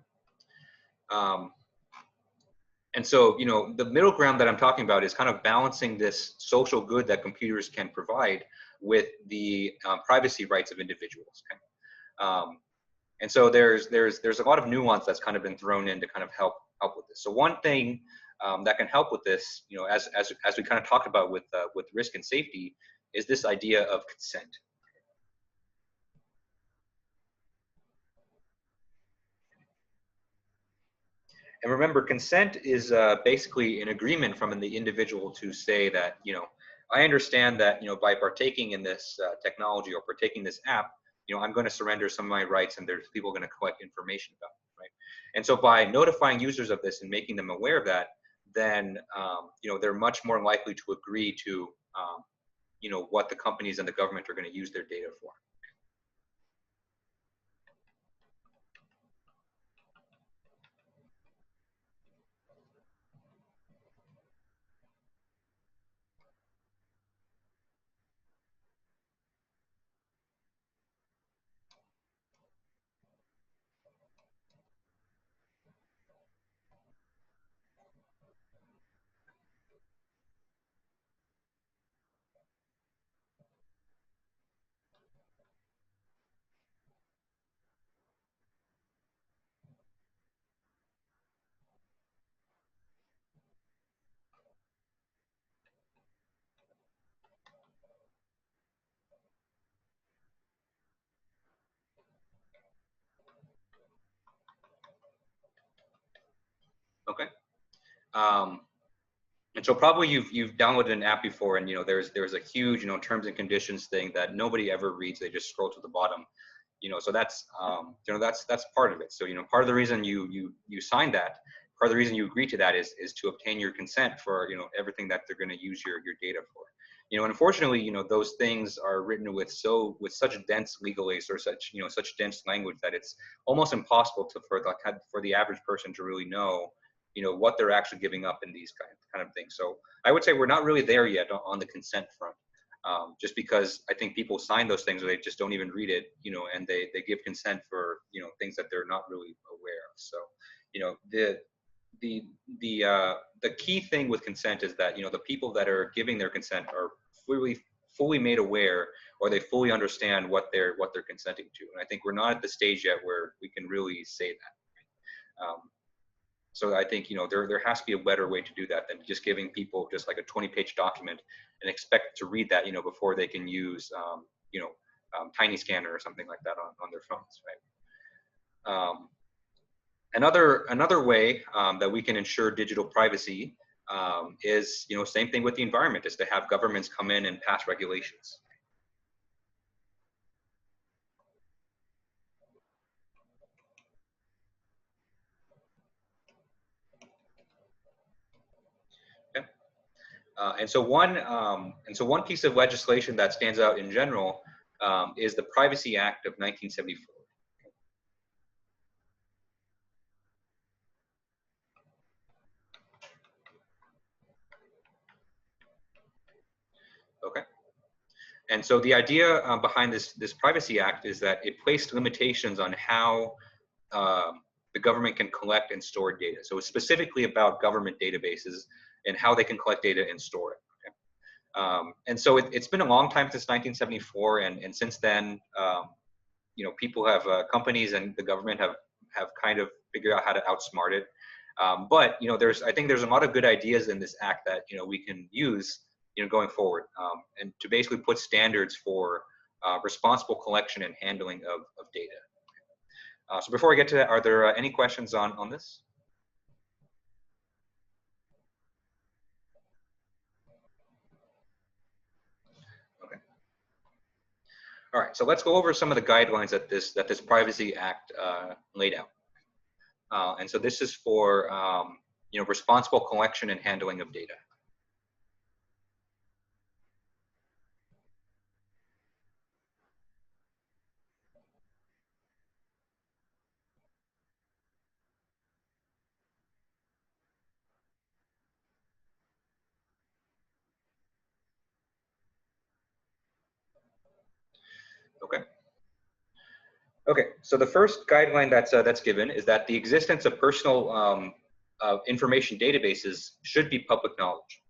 And so, the middle ground that I'm talking about is kind of balancing this social good that computers can provide with the privacy rights of individuals. Okay? And so there's a lot of nuance that's kind of been thrown in to kind of help with this. So one thing that can help with this, as we kind of talked about with risk and safety, is this idea of consent. And remember, consent is basically an agreement from the individual to say that, I understand that, by partaking in this technology or partaking this app, I'm going to surrender some of my rights, and there's people going to collect information about it, right? And so by notifying users of this and making them aware of that, then, they're much more likely to agree to, what the companies and the government are going to use their data for. Okay. And so probably you've downloaded an app before, and there's a huge terms and conditions thing that nobody ever reads. They just scroll to the bottom. So that's that's part of it. So part of the reason you signed that, part of the reason you agree to that is to obtain your consent for everything that they're going to use your data for. Unfortunately, those things are written with such dense legalese, or such dense language, that it's almost impossible for the average person to really know what they're actually giving up in these kind of things. So I would say we're not really there yet on the consent front, just because I think people sign those things or they just don't even read it, and they give consent for things that they're not really aware of. So the key thing with consent is that the people that are giving their consent are fully made aware, or they fully understand what they're consenting to. And I think we're not at the stage yet where we can really say that. So I think there has to be a better way to do that than just giving people just like a 20-page document and expect to read that before they can use Tiny Scanner or something like that on their phones, right? Another way that we can ensure digital privacy is same thing with the environment, is to have governments come in and pass regulations. And so one piece of legislation that stands out in general is the Privacy Act of 1974. Okay. And so the idea behind this Privacy Act is that it placed limitations on how the government can collect and store data. So it's specifically about government databases and how they can collect data and store it. And so it's been a long time since 1974, and since then, people have companies and the government have kind of figured out how to outsmart it. But I think there's a lot of good ideas in this act that we can use going forward, and to basically put standards for responsible collection and handling of data. So before I get to that, are there any questions on this? Okay. All right, so let's go over some of the guidelines that this Privacy Act laid out. And so this is for responsible collection and handling of data. Okay. Okay, so the first guideline that's given is that the existence of personal information databases should be public knowledge.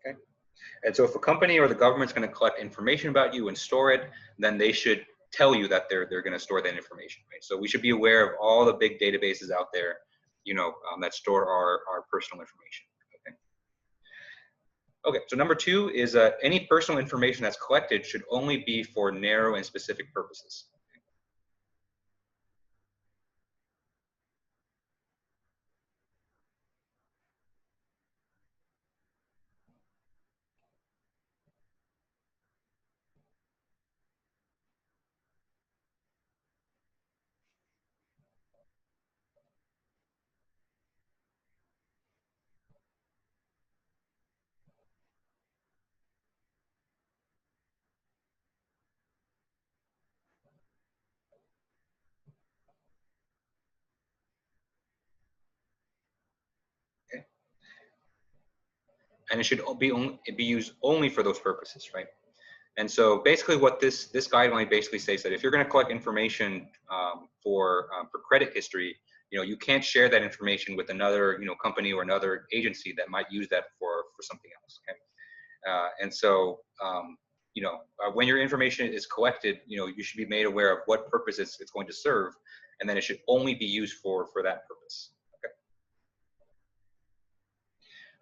Okay. And so if a company or the government's going to collect information about you and store it, then they should tell you that they're going to store that information, right? So we should be aware of all the big databases out there, that store our personal information. Okay. Okay. So number two is any personal information that's collected should only be for narrow and specific purposes. Okay. And it should be used only for those purposes, right? And so basically what this guideline basically says that if you're going to collect information for credit history, you can't share that information with another, company or another agency that might use that for something else. Okay. And so, when your information is collected, you should be made aware of what purpose it's going to serve, and then it should only be used for that purpose. Okay.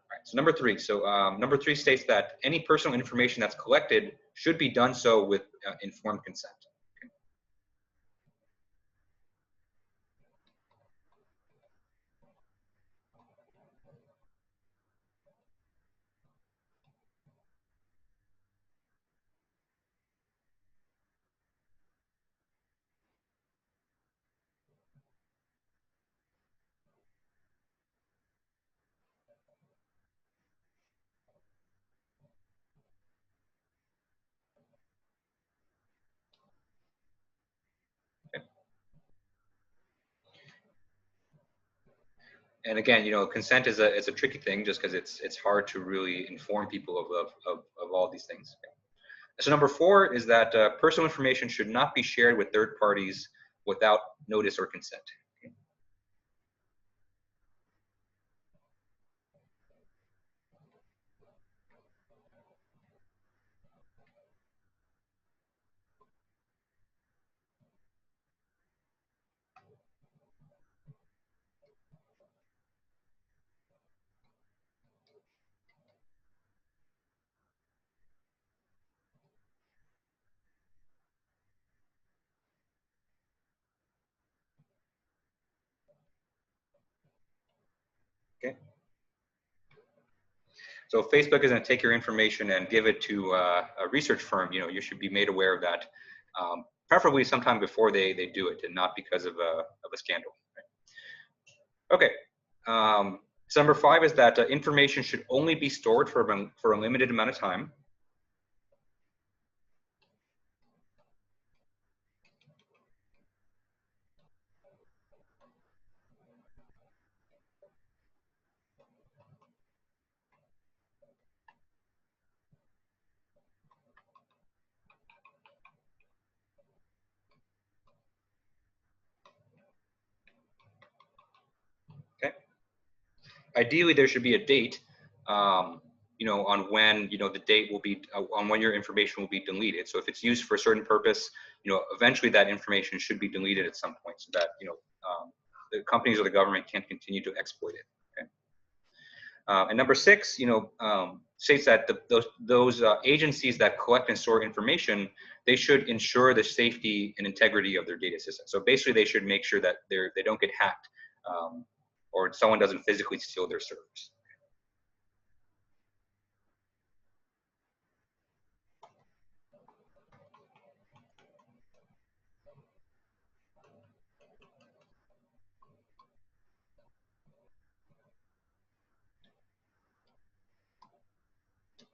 All right. So number 3. So number 3 states that any personal information that's collected should be done so with informed consent. And again, consent is a tricky thing just because it's hard to really inform people of all these things. Okay. So number 4 is that personal information should not be shared with third parties without notice or consent. Okay. So if Facebook is going to take your information and give it to a research firm, you should be made aware of that, preferably sometime before they do it, and not because of a scandal. Right? Okay. So number 5 is that information should only be stored for a limited amount of time. Okay. Ideally, there should be a date, on when, the date will be, on when your information will be deleted. So if it's used for a certain purpose, eventually that information should be deleted at some point so that, the companies or the government can't continue to exploit it. Okay. And number 6, states that those agencies that collect and store information, they should ensure the safety and integrity of their data system. So basically, they should make sure that they don't get hacked, or someone doesn't physically steal their servers.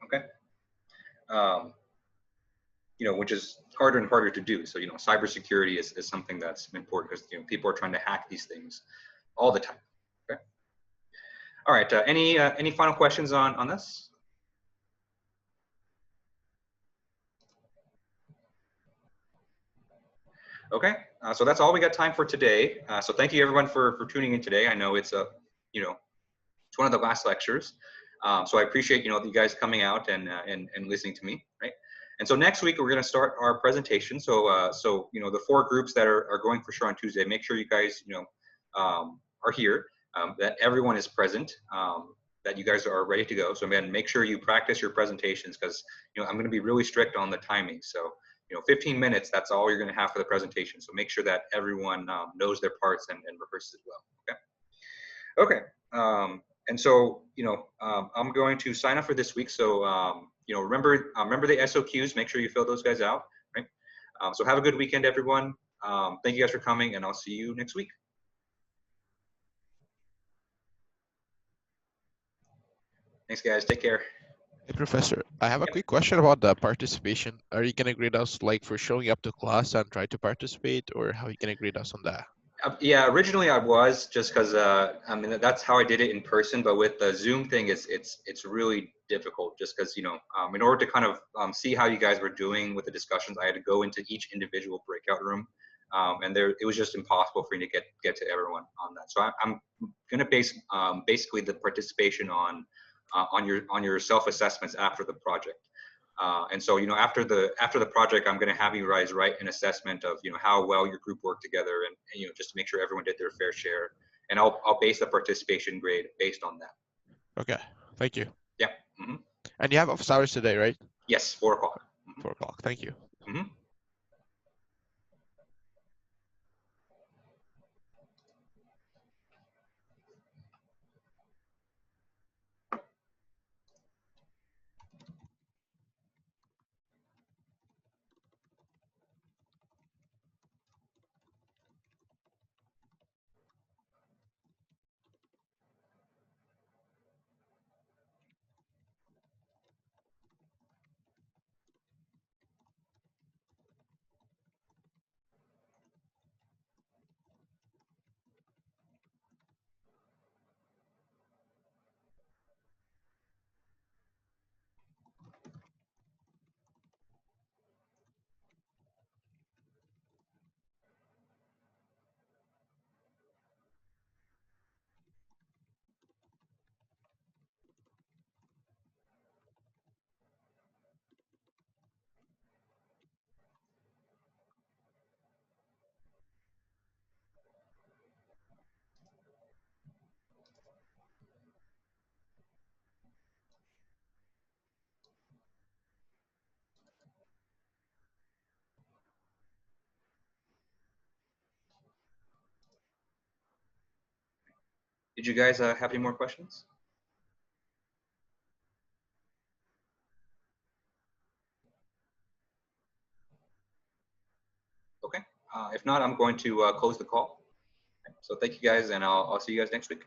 Okay. Which is harder and harder to do. So, cybersecurity is something that's important because, people are trying to hack these things all the time. Okay. All right. Any final questions on this? Okay. So that's all we got time for today. So thank you everyone for tuning in today. I know it's it's one of the last lectures. So I appreciate, you guys coming out and listening to me, right? And so next week we're going to start our presentation. So the 4 groups that are going for sure on Tuesday, make sure you guys are here, that everyone is present, that you guys are ready to go. So again, make sure you practice your presentations because I'm going to be really strict on the timing. So 15 minutes, that's all you're going to have for the presentation. So make sure that everyone knows their parts and rehearses as well. Okay. Okay. And so I'm going to sign up for this week. So remember the SOQs. Make sure you fill those guys out. Right. So have a good weekend, everyone. Thank you guys for coming, and I'll see you next week. Thanks, guys. Take care. Hey, Professor, I have a quick question about the participation. Are you going to grade us like for showing up to class and try to participate, or how are you going to grade us on that? Yeah, originally I was, just because that's how I did it in person. But with the Zoom thing, it's really difficult, just because in order to kind of see how you guys were doing with the discussions, I had to go into each individual breakout room and it was just impossible for me to get to everyone on that. So I'm going to base basically the participation on your self-assessments after the project. And so, after the project, I'm going to have you guys write an assessment of, how well your group worked together, and just to make sure everyone did their fair share. And I'll base the participation grade based on that. Okay, thank you. Yeah. Mm-hmm. And you have office hours today, right? Yes, 4 o'clock. 4 o'clock. Thank you. Mm-hmm. Did you guys have any more questions? Okay. If not, I'm going to close the call. So thank you guys, and I'll see you guys next week.